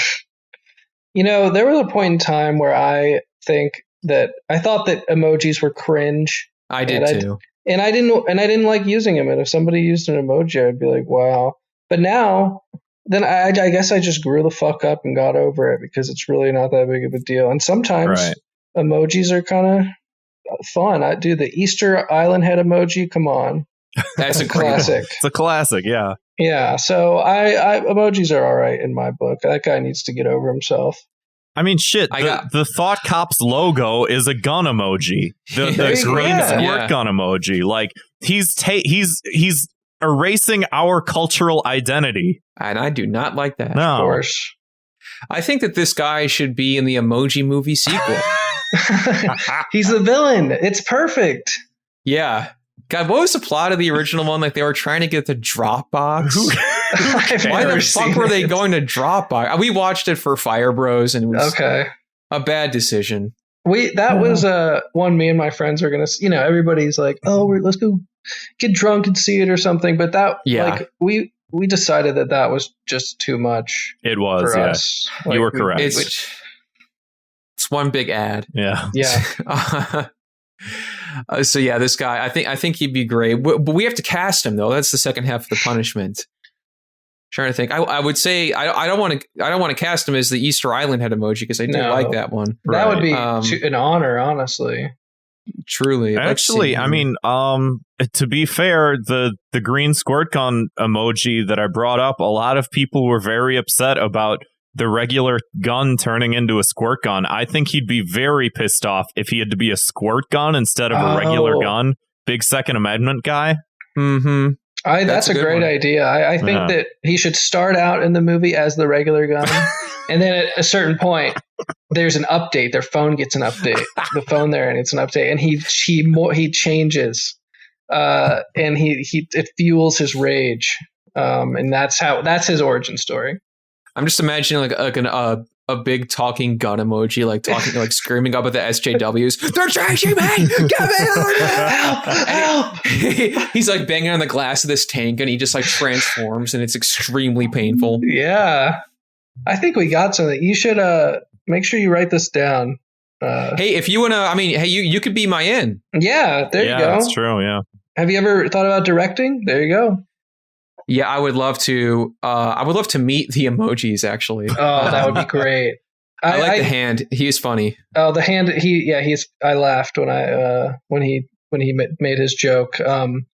You know, there was a point in time where I thought that emojis were cringe. I did too. And I didn't like using them. And if somebody used an emoji, I'd be like, wow. But now, then I guess I just grew the fuck up and got over it because it's really not that big of a deal. And sometimes emojis are kind of fun. I do the Easter Island head emoji. Come on. That's a classic. It's a classic. Yeah. Yeah. So I emojis are all right in my book. That guy needs to get over himself. I mean, shit, the Thought Cops logo is a gun emoji. The green squirt gun emoji. Like, he's erasing our cultural identity. And I do not like that. No. Of course. I think that this guy should be in the Emoji Movie sequel. He's the villain. It's perfect. Yeah. God, what was the plot of the original one? Like, they were trying to get the Dropbox. Why the fuck were they going to Dropbox? We watched it for Fire Bros, and it was a bad decision. That was one me and my friends are gonna. You know, everybody's like, "Oh, let's go get drunk and see it or something." But like we decided that was just too much. It was for us. Like, you were correct. It's one big ad. Yeah. So yeah, this guy, I think he'd be great, but we have to cast him though. That's the second half of the punishment. Trying to think, I would say I don't want to cast him as the Easter Island head emoji because I do like that one. That would be an honor, honestly. Truly, actually, I mean, to be fair, the green squirt gun emoji that I brought up, a lot of people were very upset about the regular gun turning into a squirt gun. I think he'd be very pissed off if he had to be a squirt gun instead of a regular gun. Big Second Amendment guy. Mm-hmm. That's a great idea. I think that he should start out in the movie as the regular gun, and then at a certain point, there's an update. Their phone gets an update. The phone there, and it's an update, and he changes, and it fuels his rage, and that's his origin story. I'm just imagining like a big talking gun emoji, like talking, like screaming up at the SJWs. They're chasing me! Get me out! Help! He's like banging on the glass of this tank, and he just like transforms, and it's extremely painful. Yeah, I think we got something. You should make sure you write this down. Hey, if you wanna, you could be my in. Yeah, there you go. That's true. Yeah. Have you ever thought about directing? There you go. Yeah, I would love to. I would love to meet the emojis. Actually, that would be great. I like the hand. He's funny. Oh, the hand. I laughed when he made his joke. With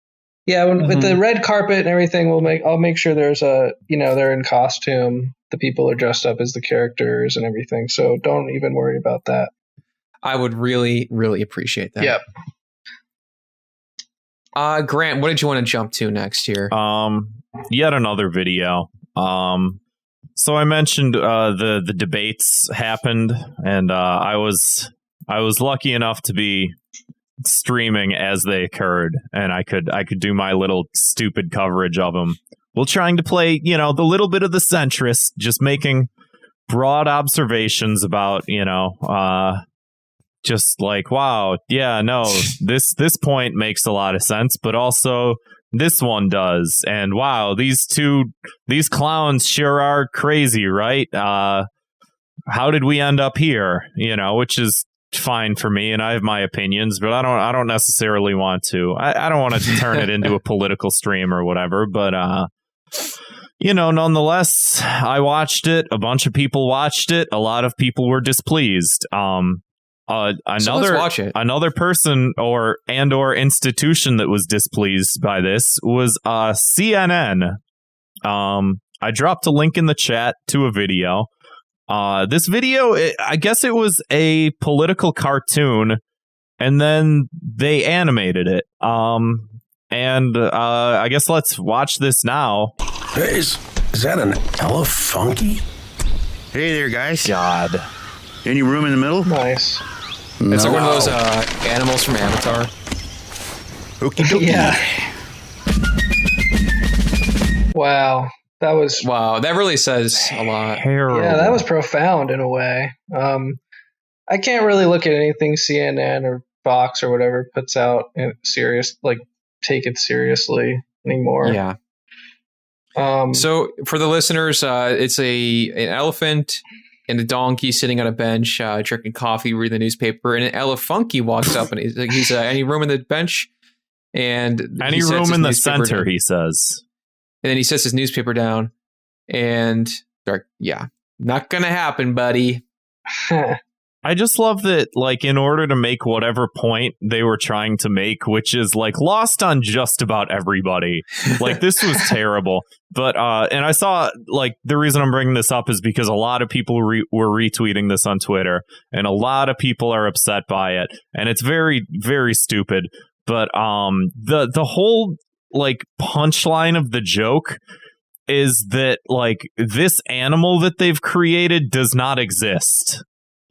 the red carpet and everything, I'll make sure there's they're in costume. The people are dressed up as the characters and everything. So don't even worry about that. I would really, really appreciate that. Yep. Grant, what did you want to jump to next here? Yet another video. So I mentioned the debates happened, and I was lucky enough to be streaming as they occurred, and I could do my little stupid coverage of them. Well, trying to play, the little bit of the centrist, just making broad observations about, just like, wow, yeah, no, this point makes a lot of sense, but also this one does. And wow, these clowns sure are crazy, right? How did we end up here? Which is fine for me, and I have my opinions, but I don't necessarily want to. I don't want to turn it into a political stream or whatever, but nonetheless, I watched it. A bunch of people watched it. A lot of people were displeased. So let's watch it. Another person or institution that was displeased by this was CNN. I dropped a link in the chat to a video. This video, I guess it was a political cartoon, and then they animated it. I guess let's watch this now. Hey, is that an elefunky? Hey there, guys. God. Any room in the middle? Nice. It's like one of those animals from Avatar. Okie dokie. Yeah. Wow. That really says a lot. Terrible. Yeah, that was profound in a way. I can't really look at anything CNN or Fox or whatever puts out take it seriously anymore. Yeah. So for the listeners, it's an elephant and a donkey sitting on a bench, drinking coffee, reading the newspaper, and an elefunky walks up and he's like, any room in the bench? And any room in the center, he says. And then he sets his newspaper down, and not gonna happen, buddy. I just love that, like, in order to make whatever point they were trying to make, which is, like, lost on just about everybody. Like, this was terrible. But, and I saw, like, the reason I'm bringing this up is because a lot of people were retweeting this on Twitter, and a lot of people are upset by it. And it's very, very stupid. But, the whole, like, punchline of the joke is that, like, this animal that they've created does not exist.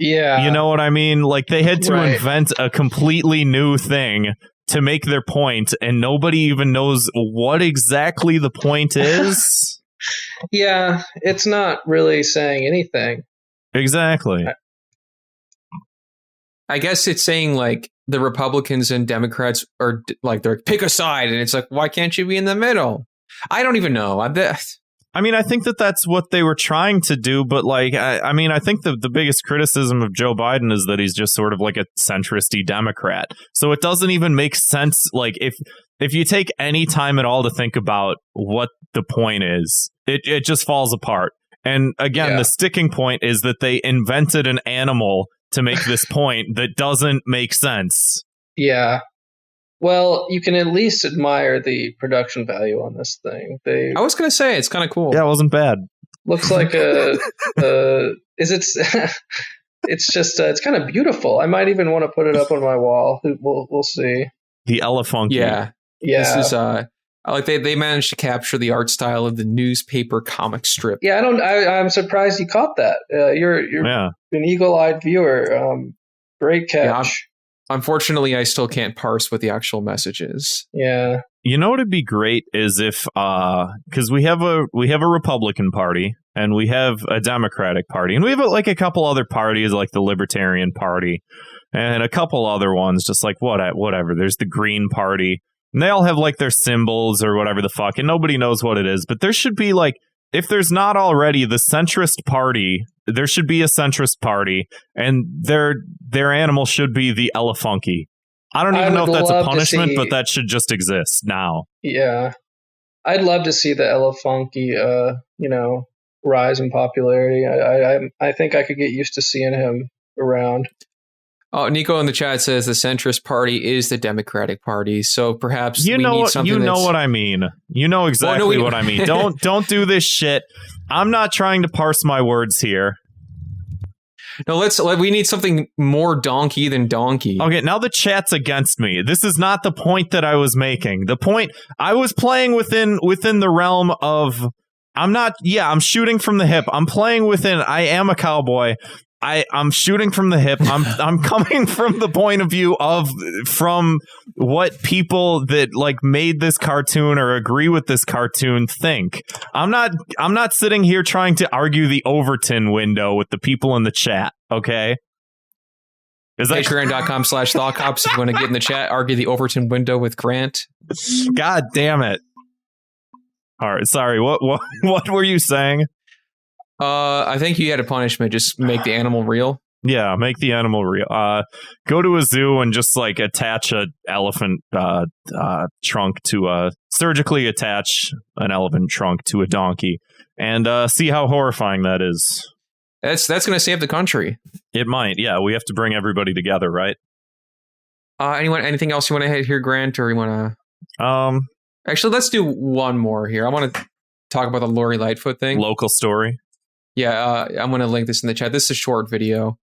Yeah. You know what I mean? Like, they had to invent a completely new thing to make their point, and nobody even knows what exactly the point is. Yeah, it's not really saying anything. Exactly. I guess it's saying, like, the Republicans and Democrats are, like, they're pick a side, and it's like, why can't you be in the middle? I don't even know. I mean, I think that's what they were trying to do, but, like, I think the biggest criticism of Joe Biden is that he's just sort of like a centrist-y Democrat. So it doesn't even make sense, like, if you take any time at all to think about what the point is, it just falls apart. And again, the sticking point is that they invented an animal to make this point that doesn't make sense. Yeah. Well, you can at least admire the production value on this thing. I was going to say, it's kind of cool. Yeah, it wasn't bad. Looks like it's just it's kind of beautiful. I might even want to put it up on my wall. We'll see. The Elefunky. Yeah. Yeah. This is like they managed to capture the art style of the newspaper comic strip. Yeah, I'm surprised you caught that. You're an eagle-eyed viewer. Great catch. Yeah, unfortunately, I still can't parse what the actual message is. Yeah. You know what would be great is if because we have a Republican Party and we have a Democratic Party and we have like a couple other parties like the Libertarian Party and a couple other ones just like whatever. There's the Green Party and they all have like their symbols or whatever the fuck and nobody knows what it is. But there should be like, if there's not already the centrist party, there should be a centrist party and their animal should be the Elefunky. I don't even know if that's a punishment, but that should just exist now. Yeah. I'd love to see the Elefunky, rise in popularity. I think I could get used to seeing him around. Oh, Nico in the chat says the centrist party is the Democratic Party, so perhaps you know what I mean. You know exactly what I mean. Don't do this shit. I'm not trying to parse my words here. No, we need something more donkey than donkey. Okay, now the chat's against me. This is not the point that I was making. The point I was playing within the realm of I'm shooting from the hip. I'm playing within I am a cowboy. I'm shooting from the hip. I'm coming from the point of view from what people that like made this cartoon or agree with this cartoon think. I'm not sitting here trying to argue the Overton window with the people in the chat. Okay. Is that Patreon.com/ThoughtCops if you want to get in the chat, argue the Overton window with Grant. God damn it. All right. Sorry. What were you saying? I think you had a punishment. Just make the animal real. Yeah, make the animal real. Go to a zoo and just like attach an elephant trunk to surgically attach an elephant trunk to a donkey and see how horrifying that is. That's going to save the country. It might. Yeah, we have to bring everybody together, right? Anything else you want to hit here, Grant, or you want to? Actually, let's do one more here. I want to talk about the Lori Lightfoot thing. Local story. Yeah, I'm going to link this in the chat. This is a short video.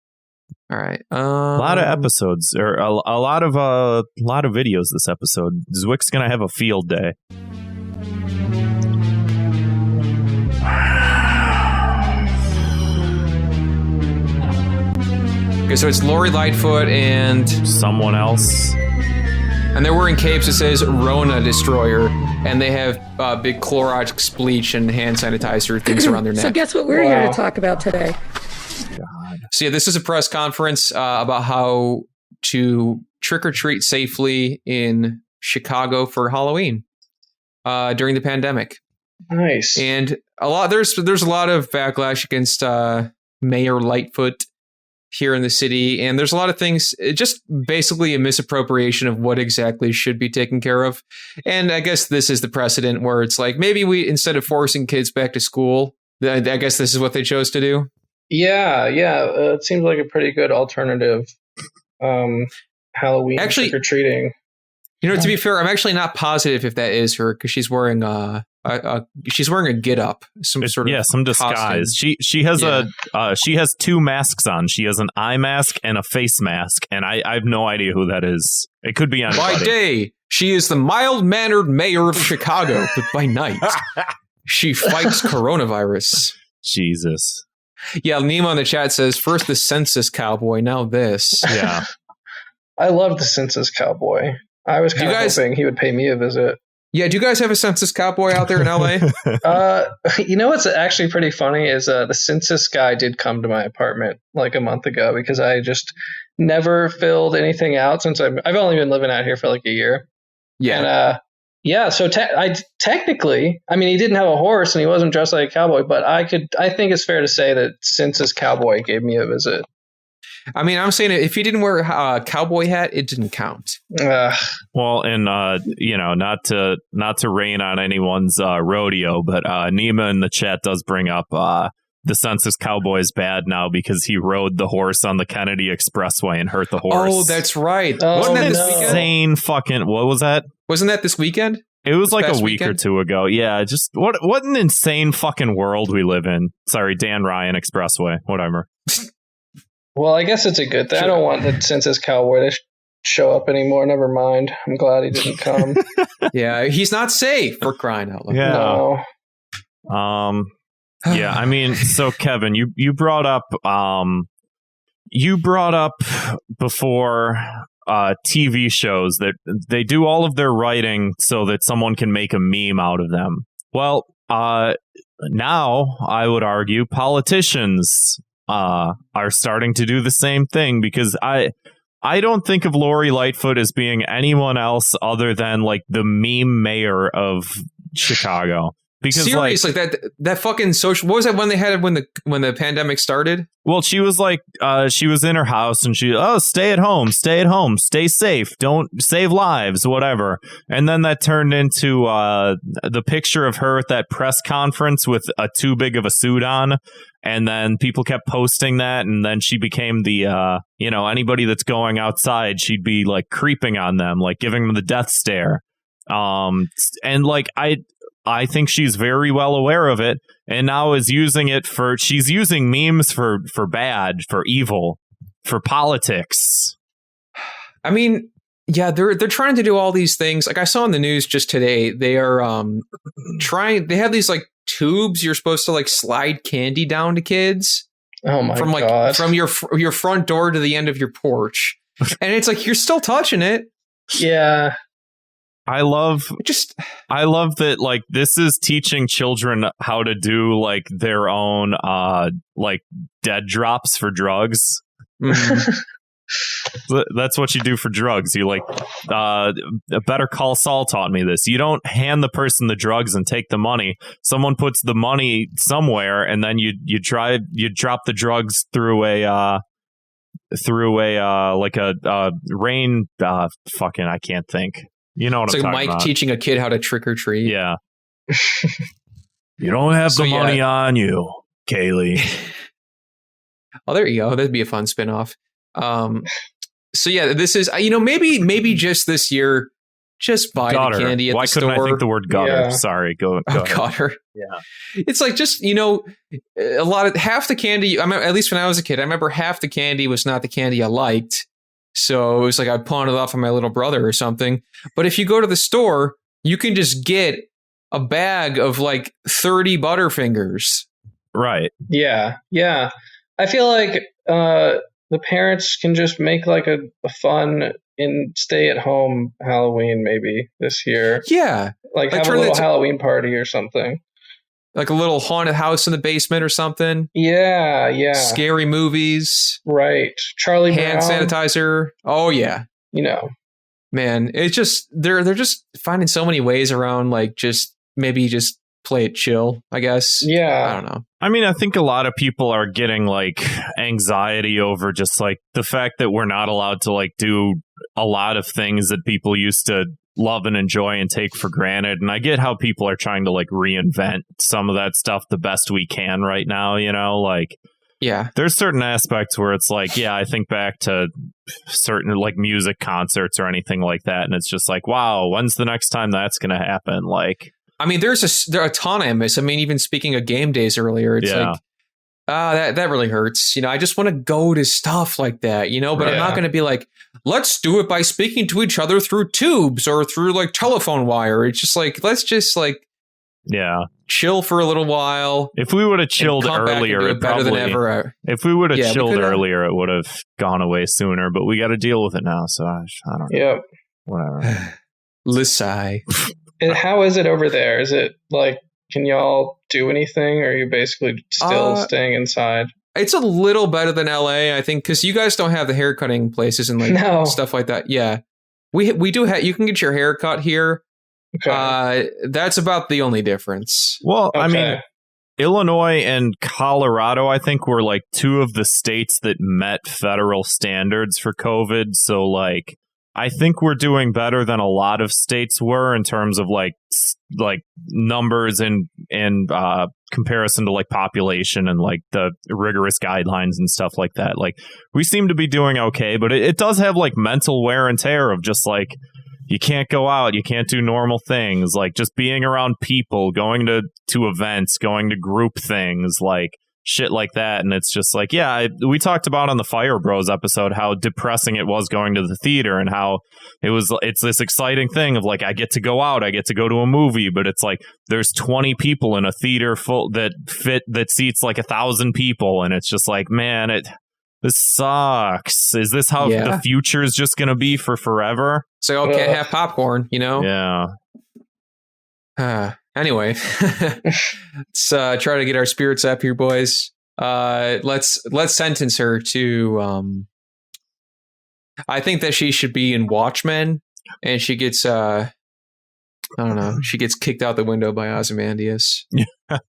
All right. A lot of episodes, or a lot of videos this episode. Zwick's going to have a field day. Okay, so it's Lori Lightfoot and someone else. And they're wearing capes that says Rona Destroyer, and they have big Clorox bleach and hand sanitizer things around their neck. So guess what we're here to talk about today? God. So yeah, this is a press conference about how to trick-or-treat safely in Chicago for Halloween during the pandemic. Nice. And there's a lot of backlash against Mayor Lightfoot here in the city, and there's a lot of things, just basically a misappropriation of what exactly should be taken care of. And I guess this is the precedent where it's like, maybe we, instead of forcing kids back to school, I guess this is what they chose to do. Yeah. It seems like a pretty good alternative Halloween trick-or-treating. You know, to be fair, I'm actually not positive if that is her, because she's wearing a get-up, some disguise. costume. She has two masks on. She has an eye mask and a face mask, and I have no idea who that is. It could be anybody. By day, she is the mild-mannered mayor of Chicago, but by night, she fights coronavirus. Jesus. Yeah, Nemo in the chat says, first the census cowboy, now this. Yeah. I love the census cowboy. I was kind of hoping he would pay me a visit. Yeah, do you guys have a census cowboy out there in LA? You know what's actually pretty funny is the census guy did come to my apartment like a month ago because I just never filled anything out since I've only been living out here for like a year. Yeah. And so technically, I mean, he didn't have a horse and he wasn't dressed like a cowboy, but I think it's fair to say that census cowboy gave me a visit. I mean, I'm saying if he didn't wear a cowboy hat, it didn't count. Well, and not to rain on anyone's rodeo, but Nima in the chat does bring up the census cowboy is bad now because he rode the horse on the Kennedy Expressway and hurt the horse. Oh, that's right. Oh, Wasn't that this weekend? Insane fucking. What was that? Wasn't that this weekend? It was like a past week or weekend? two ago. Yeah, just what an insane fucking world we live in. Sorry, Dan Ryan Expressway, whatever. Well, I guess it's a good thing. I don't want the Census Cowboy to show up anymore. Never mind. I'm glad he didn't come. Yeah, he's not safe, for crying out loud. Yeah. No. Yeah, I mean, so Kevin, you brought up before TV shows that they do all of their writing so that someone can make a meme out of them. Well, now I would argue politicians are starting to do the same thing, because I don't think of Lori Lightfoot as being anyone else other than like the meme mayor of Chicago. Because seriously, that fucking social. What was that one they had when the pandemic started? Well, she was like, she was in her house and stay at home, stay safe, don't save lives, whatever. And then that turned into the picture of her at that press conference with a too big of a suit on. And then people kept posting that, and then she became the, anybody that's going outside, she'd be like creeping on them, like giving them the death stare. And like I think she's very well aware of it, and now is using it she's using memes for bad, for evil, for politics. I mean, yeah, they're trying to do all these things. Like I saw in the news just today, they are they have these like tubes you're supposed to like slide candy down to kids. Oh my from God. From your front door to the end of your porch. And it's like you're still touching it. Yeah. I love that, like, this is teaching children how to do like their own like dead drops for drugs. Mm-hmm. That's what you do for drugs. You like Better Call Saul taught me this. You don't hand the person the drugs and take the money. Someone puts the money somewhere, and then you drop the drugs through a rain fucking I can't think. You know what I'm talking about. It's like Mike teaching a kid how to trick or treat. Yeah. You don't have the money on you, Kaylee. Oh, there you go. That'd be a fun spinoff. So yeah, this is maybe just this year, just buy the candy at the store. Why couldn't I think the word gutter? Yeah. Sorry, go gutter. Yeah, it's like just half the candy. At least when I was a kid, I remember half the candy was not the candy I liked. So it was like I'd pawn it off on my little brother or something. But if you go to the store, you can just get a bag of like 30 Butterfingers. Right. Yeah. Yeah. I feel like the parents can just make like a fun stay at home Halloween maybe this year. Yeah. Like have a little Halloween party or something. Like a little haunted house in the basement or something. Yeah, yeah. Scary movies. Right. Charlie Hand Brown. sanitizer. Oh yeah. Man, it's just they're just finding so many ways around like just play it chill, I guess. Yeah. I don't know. I mean, I think a lot of people are getting like anxiety over just like the fact that we're not allowed to like do a lot of things that people used to love and enjoy and take for granted. And I get how people are trying to like reinvent some of that stuff the best we can right now, like, yeah, there's certain aspects where it's like, yeah, I think back to certain like music concerts or anything like that. And it's just like, wow, when's the next time that's going to happen? Like, I mean, there are a ton I miss. I mean, even speaking of game days earlier, it's like, that really hurts. I just want to go to stuff like that, but I'm not going to be like, let's do it by speaking to each other through tubes or through like telephone wire. It's just like, let's just like, chill for a little while. If we would have chilled earlier, it better than ever. If we would have chilled earlier, it would have gone away sooner, but we got to deal with it now. So I don't know. Yep. Whatever. Lisai. And how is it over there? Is it like, can y'all do anything, or are you basically still staying inside? It's a little better than LA, I think, because you guys don't have the haircutting places and like stuff like that. Yeah, we do. You can get your hair cut here. Okay. That's about the only difference. Well, I mean, Illinois and Colorado, I think, were like two of the states that met federal standards for COVID. So like, I think we're doing better than a lot of states were in terms of like numbers and comparison to like population and like the rigorous guidelines and stuff like that. Like we seem to be doing okay, but it does have like mental wear and tear of just like, you can't go out, you can't do normal things, like just being around people, going to events, going to group things, like shit like that. And it's just like, we talked about on the Fire Bros episode how depressing it was going to the theater, and how it's this exciting thing of like, I get to go out, I get to go to a movie, but it's like there's 20 people in a theater full that seats like 1,000 people, and it's just like, man, this sucks. Is this how the future is just gonna be for forever? So can't have popcorn, you know? Yeah. Anyway, let's try to get our spirits up here, boys. Let's sentence her to. I think that she should be in Watchmen, and she gets. I don't know. She gets kicked out the window by Ozymandias.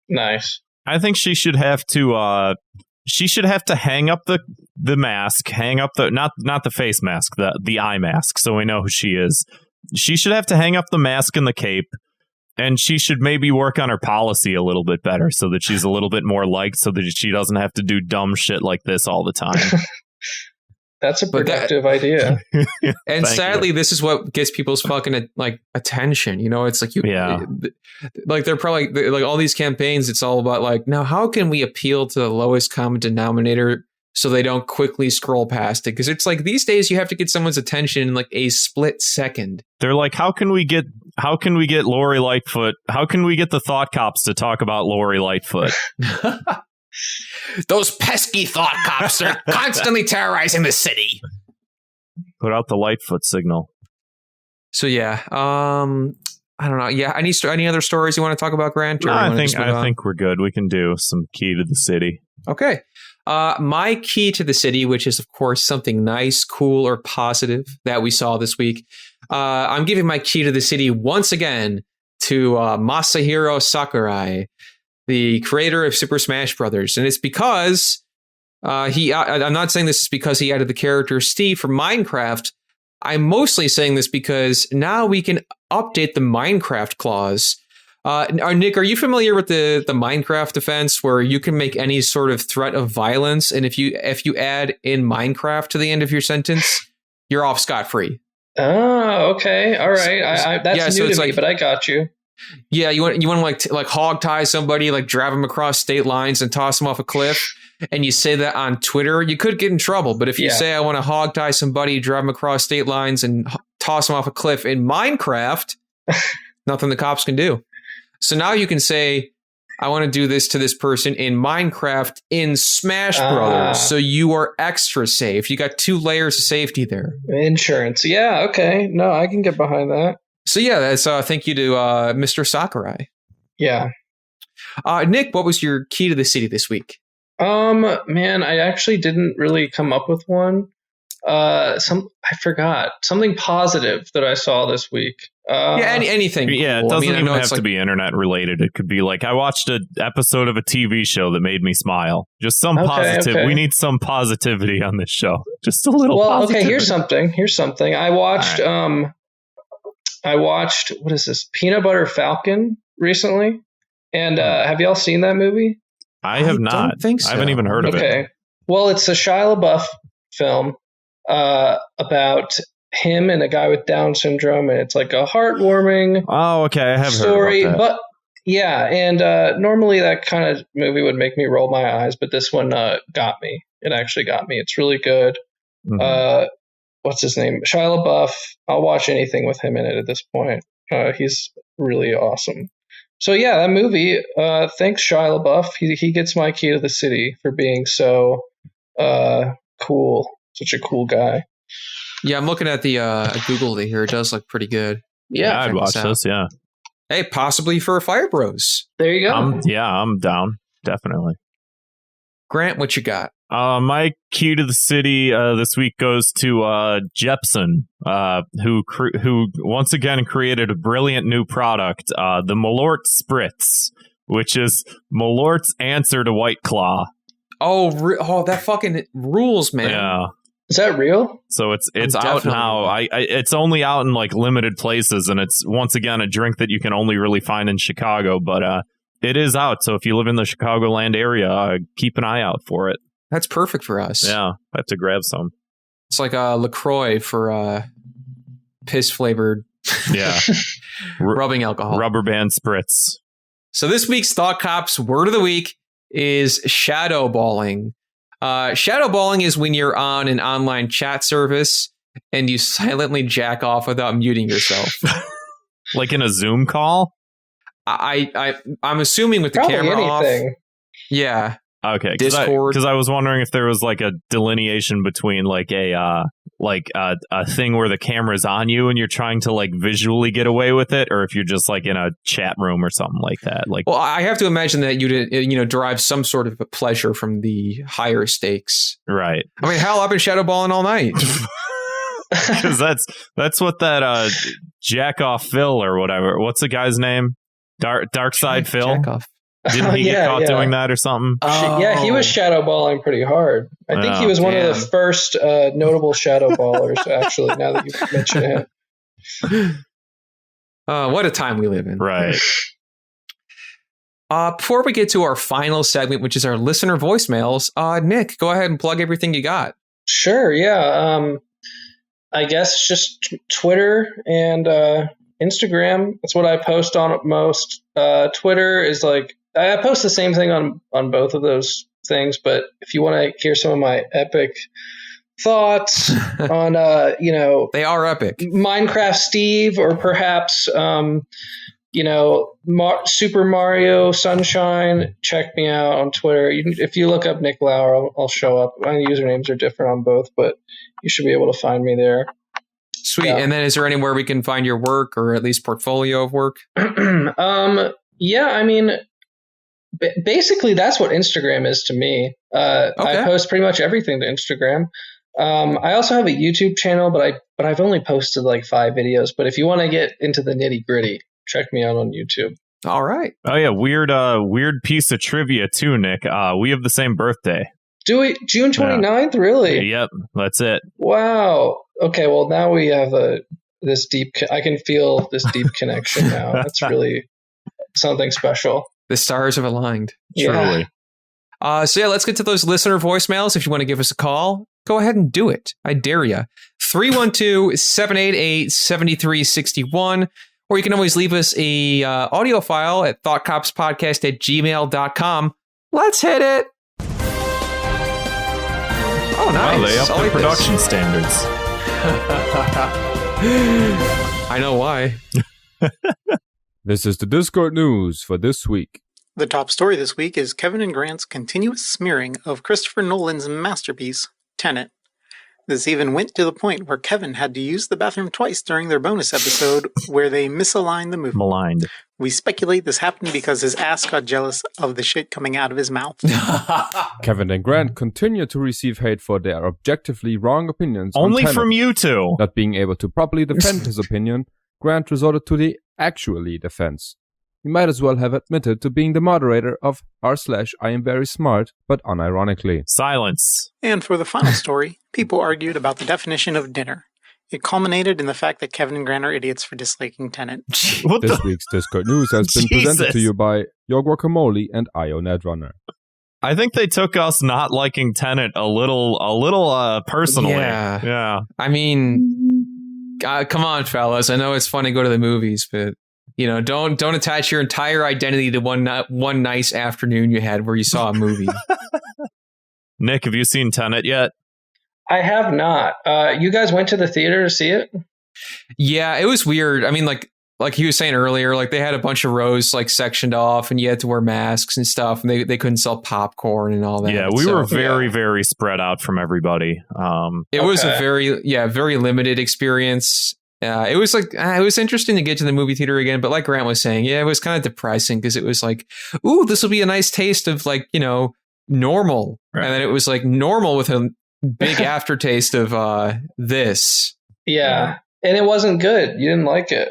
Nice. I think she should have to. She should have to hang up the mask, hang up the not the face mask, the eye mask, so we know who she is. She should have to hang up the mask and the cape. And she should maybe work on her policy a little bit better so that she's a little bit more liked, so that she doesn't have to do dumb shit like this all the time. That's a productive idea. And sadly, this is what gets people's fucking like attention. You know, it's like like they're probably like all these campaigns. It's all about like, now how can we appeal to the lowest common denominator so they don't quickly scroll past it? Because it's like these days you have to get someone's attention in like a split second. They're like, how can we get Lori Lightfoot? How can we get the Thought Cops to talk about Lori Lightfoot? Those pesky Thought Cops are constantly terrorizing the city. Put out the Lightfoot signal. So I don't know. Yeah, any other stories you want to talk about, Grant? No, I think we're good. We can do some key to the city. Okay. My key to the city, which is, of course, something nice, cool, or positive that we saw this week. I'm giving my key to the city once again to Masahiro Sakurai, the creator of Super Smash Brothers. And it's because I'm not saying this is because he added the character Steve from Minecraft. I'm mostly saying this because now we can update the Minecraft clause. Nick, are you familiar with the Minecraft defense where you can make any sort of threat of violence, and if you add in Minecraft to the end of your sentence, you're off scot-free? Oh, okay, all right. That's new to me, but I got you. Yeah, you want to like hog tie somebody, like drive them across state lines and toss them off a cliff, and you say that on Twitter, you could get in trouble. But if you say I want to hog tie somebody, drive them across state lines, and toss them off a cliff in Minecraft, nothing the cops can do. So now you can say, I want to do this to this person in Minecraft in Smash Brothers. So you are extra safe. You got 2 layers of safety there. Insurance. Yeah. Okay. No, I can get behind that. So yeah, that's thank you to Mr. Sakurai. Yeah. Nick, what was your key to the city this week? Man, I actually didn't really come up with one. I forgot something positive that I saw this week. Anything. Yeah, cool. It doesn't even have to be internet related. It could be like, I watched an episode of a TV show that made me smile. Just some positive. Okay. We need some positivity on this show. Just a little. Well, positivity. Okay. Here's something. I watched. Right. I watched, what is this? Peanut Butter Falcon recently. And have y'all seen that movie? I have not. Don't think so. I haven't even heard of it. Okay. Well, it's a Shia LaBeouf film about him and a guy with Down syndrome, and it's like a heartwarming I have story. Heard about that. But yeah, and normally that kind of movie would make me roll my eyes, but this one got me. It actually got me. It's really good. Mm-hmm. What's his name? Shia LaBeouf. I'll watch anything with him in it at this point. He's really awesome. So yeah, that movie. Thanks, Shia LaBeouf. He gets my key to the city for being so cool. Such a cool guy. Yeah, I'm looking at the Google here. It does look pretty good. Yeah, I'd watch this. Yeah. Hey, possibly for Fire Bros. There you go. I'm down. Definitely. Grant, what you got? My key to the city this week goes to Jepson, who once again created a brilliant new product, the Malort Spritz, which is Malort's answer to White Claw. Oh, that fucking rules, man. Yeah. Is that real? So it's out now. It's only out in like limited places, and it's once again a drink that you can only really find in Chicago. But it is out, so if you live in the Chicagoland area, keep an eye out for it. That's perfect for us. Yeah, I have to grab some. It's like a LaCroix for piss flavored Yeah. rubbing alcohol. Rubber band spritz. So this week's Thought Cops word of the week is shadowballing. Shadowballing is when you're on an online chat service and you silently jack off without muting yourself. Like in a Zoom call? I'm assuming with the Probably camera anything. off. Yeah. Okay. Discord. Because I was wondering if there was like a delineation between like a thing where the camera's on you and you're trying to like visually get away with it, or if you're just like in a chat room or something like that. Like, Well, I have to imagine that you derive some sort of pleasure from the higher stakes. right. I mean, hell, I've been shadowballing all night. Because that's what that Jack Off Phil or whatever. What's the guy's name? Dark Side Phil. Jack off. Didn't he get caught doing that or something? Yeah, he was shadowballing pretty hard. I think he was one of the first notable shadowballers, actually, now that you mention it. What a time we live in. Right. Before we get to our final segment, which is our listener voicemails, Nick, go ahead and plug everything you got. Sure, yeah. I guess just Twitter and Instagram. That's what I post on most. Twitter is like, I post the same thing on both of those things, but if you want to hear some of my epic thoughts on, they are epic. Minecraft Steve, or perhaps, Super Mario Sunshine, check me out on Twitter. If you look up Nick Lauer, I'll show up. My usernames are different on both, but you should be able to find me there. Sweet. Yeah. And then is there anywhere we can find your work, or at least portfolio of work? Yeah, I mean, basically that's what Instagram is to me. I post pretty much everything to Instagram. I also have a YouTube channel, but I've only posted like 5 videos. But if you want to get into the nitty gritty, check me out on YouTube. All right. Oh yeah, weird piece of trivia too, Nick. We have the same birthday. Do we? June 29th? Yeah. Really? Yep, that's it. Wow. Okay, well now we have this deep. I can feel this deep connection now. That's really something special. The stars have aligned. Truly. So let's get to those listener voicemails. If you want to give us a call, go ahead and do it. I dare you. 312-788-7361. Or you can always leave us a audio file at thoughtcopspodcast@gmail.com. Let's hit it. Oh, nice. Oh, they upped the production standards. I know why. This is the Discord news for this week. The top story this week is Kevin and Grant's continuous smearing of Christopher Nolan's masterpiece, Tenet. This even went to the point where Kevin had to use the bathroom twice during their bonus episode where they misaligned the movie. Maligned. We speculate this happened because his ass got jealous of the shit coming out of his mouth. Kevin and Grant continue to receive hate for their objectively wrong opinions. Only from you two. Not being able to properly defend his opinion, Grant resorted to the actually defense. He might as well have admitted to being the moderator of r/I am very smart, but unironically. Silence. And for the final story, people argued about the definition of dinner. It culminated in the fact that Kevin and Grant are idiots for disliking Tenet. This week's Discord news has been presented to you by Your Guacamole and IO Netrunner. I think they took us not liking Tenet a little personally. Yeah. I mean, come on, fellas. I know it's fun to go to the movies, but don't attach your entire identity to one nice afternoon you had where you saw a movie. Nick, have you seen Tenet yet? I have not. You guys went to the theater to see it? Yeah, it was weird. I mean, like he was saying earlier, like they had a bunch of rows like sectioned off, and you had to wear masks and stuff, and they couldn't sell popcorn and all that. Yeah, we were very spread out from everybody. It was a very limited experience. It was like it was interesting to get to the movie theater again, but like Grant was saying, it was kind of depressing because it was like, ooh, this will be a nice taste of like normal, right. And then it was like normal with a big aftertaste of this. Yeah, and it wasn't good. You didn't like it.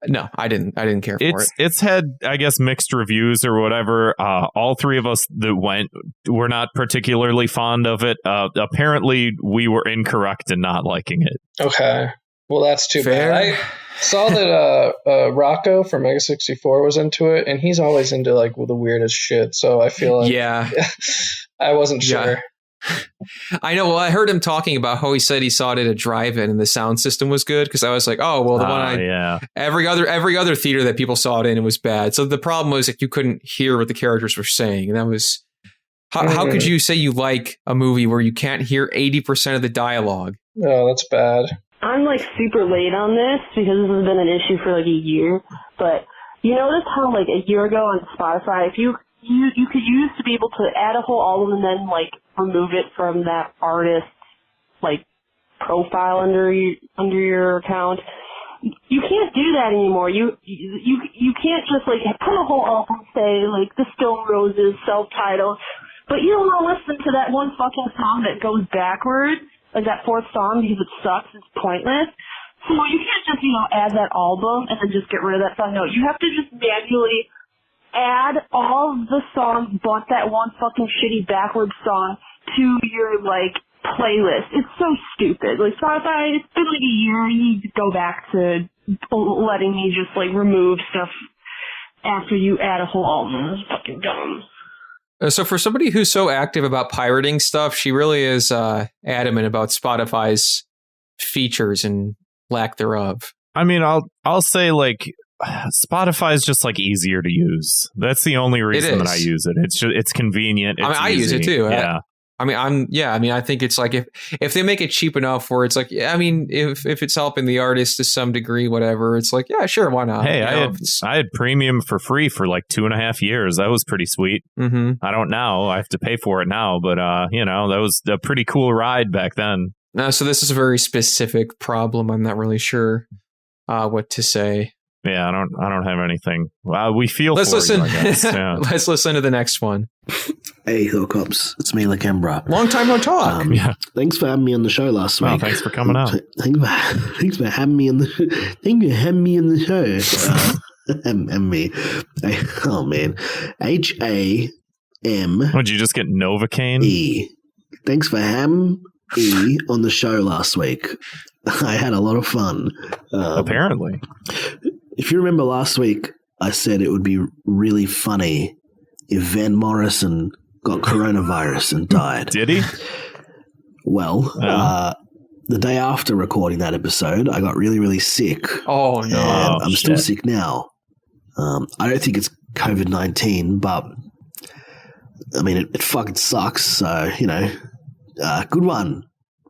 No, I didn't care for it. It's had, I guess, mixed reviews or whatever. All three of us that went were not particularly fond of it. Apparently, we were incorrect in not liking it. Okay. Well, that's too bad. I saw that Rocco from Mega 64 was into it, and he's always into like the weirdest shit. So I feel like I wasn't sure. I know. Well, I heard him talking about how he said he saw it at a drive-in and the sound system was good because I was like, oh, well, the one every other theater that people saw it in, it was bad. So the problem was that you couldn't hear what the characters were saying, and that was how could you say you like a movie where you can't hear 80% of the dialogue? Oh, that's bad. I'm like super late on this because this has been an issue for like a year. But you notice how like a year ago on Spotify, if you could use to be able to add a whole album and then like remove it from that artist's like profile under your account. You can't do that anymore. You can't just like put a whole album, say like the Stone Roses self-titled, but you don't want to listen to that one fucking song that goes backwards, like that fourth song, because it sucks. It's pointless. So you can't just add that album and then just get rid of that song. No, you have to just manually add all of the songs but that one fucking shitty backwards song to your, like, playlist. It's so stupid. Like, Spotify, it's been like a year. You need to go back to letting me just, like, remove stuff after you add a whole album. It's fucking dumb. So for somebody who's so active about pirating stuff, she really is adamant about Spotify's features and lack thereof. I mean, I'll say, like, Spotify is just like easier to use. That's the only reason that I use it. It's convenient. It's I use it too. Yeah. I think it's like if they make it cheap enough where it's like, if it's helping the artist to some degree, whatever, it's like, yeah, sure, why not? Hey, I had premium for free for like 2.5 years. That was pretty sweet. Mm-hmm. I don't now. I have to pay for it now, but that was a pretty cool ride back then. No, so this is a very specific problem. I'm not really sure what to say. Yeah, I don't have anything. We feel. Let's listen. You, I guess. Yeah. Let's listen to the next one. Hey, Hill Cops. It's me, Lakembra. Long time no talk. Thanks for having me on the show last week. Thanks for coming out. Thanks for having me on the show. Thank you for having me on the show. And me. Oh, man. HAM. Would you just get Novocaine? E. Thanks for having me on the show last week. I had a lot of fun. Apparently. If you remember last week, I said it would be really funny if Van Morrison got coronavirus and died. Did he? Well, the day after recording that episode, I got really, really sick. Oh, no. And I'm still sick now. I don't think it's COVID-19, but I mean, it fucking sucks. So, good one,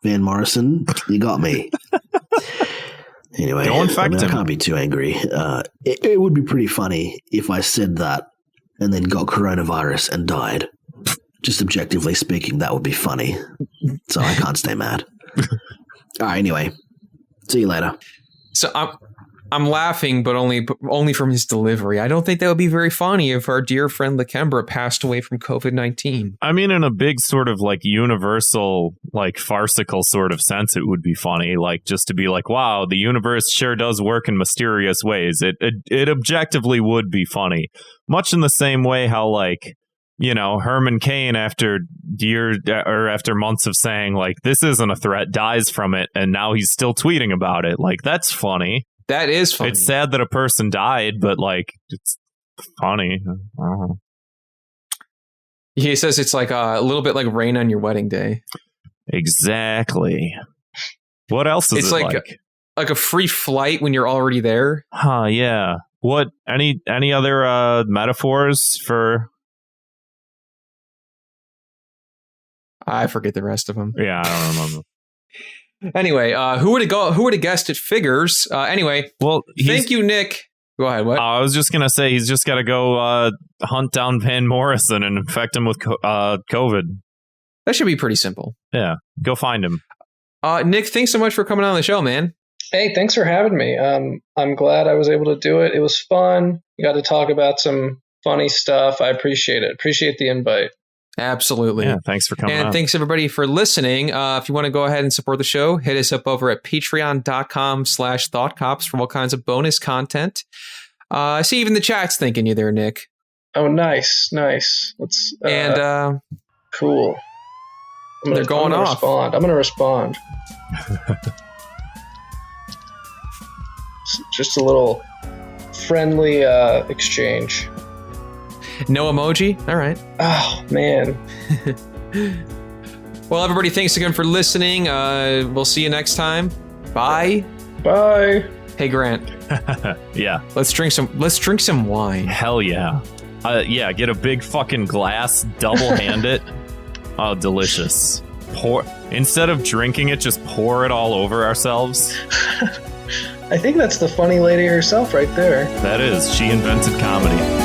Van Morrison. You got me. Anyway, don't infect him. I can't be too angry. It would be pretty funny if I said that and then got coronavirus and died. Just objectively speaking, that would be funny. So I can't stay mad. All right, anyway. See you later. So I'm laughing, but only from his delivery. I don't think that would be very funny if our dear friend Lakembra passed away from COVID-19. I mean, in a big sort of like universal, like farcical sort of sense, it would be funny. Like just to be like, wow, the universe sure does work in mysterious ways. It objectively would be funny. Much in the same way how like, Herman Cain after months of saying like, this isn't a threat, dies from it. And now he's still tweeting about it. Like, that's funny. That is funny. It's sad that a person died, but like it's funny. He says it's like a little bit like rain on your wedding day. Exactly. What else is it's it like a free flight when you're already there? Huh, yeah. What any other metaphors for? I forget the rest of them. Yeah, I don't remember. Anyway, who would have guessed it figures? Anyway, well, thank you, Nick. Go ahead. What? I was just gonna say he's just got to go hunt down Van Morrison and infect him with COVID. That should be pretty simple. Yeah, go find him. Nick, thanks so much for coming on the show, man. Hey, thanks for having me. I'm glad I was able to do it. It was fun. We got to talk about some funny stuff. I appreciate it. Appreciate the invite. Absolutely. Yeah, thanks for coming on. And thanks everybody for listening. If you want to go ahead and support the show, hit us up over at patreon.com/thoughtcops for all kinds of bonus content. I see even the chat's thanking you there, Nick. Oh, nice. Let's cool. They're going off. I'm going to respond. Just a little friendly exchange. No emoji? All right. Oh, man. Well, everybody, thanks again for listening. We'll see you next time. Bye. Bye. Hey, Grant. Yeah. Let's drink some wine. Hell yeah. Yeah, get a big fucking glass, double hand it. Oh, delicious. Instead of drinking it, just pour it all over ourselves. I think that's the funny lady herself right there. That is. She invented comedy.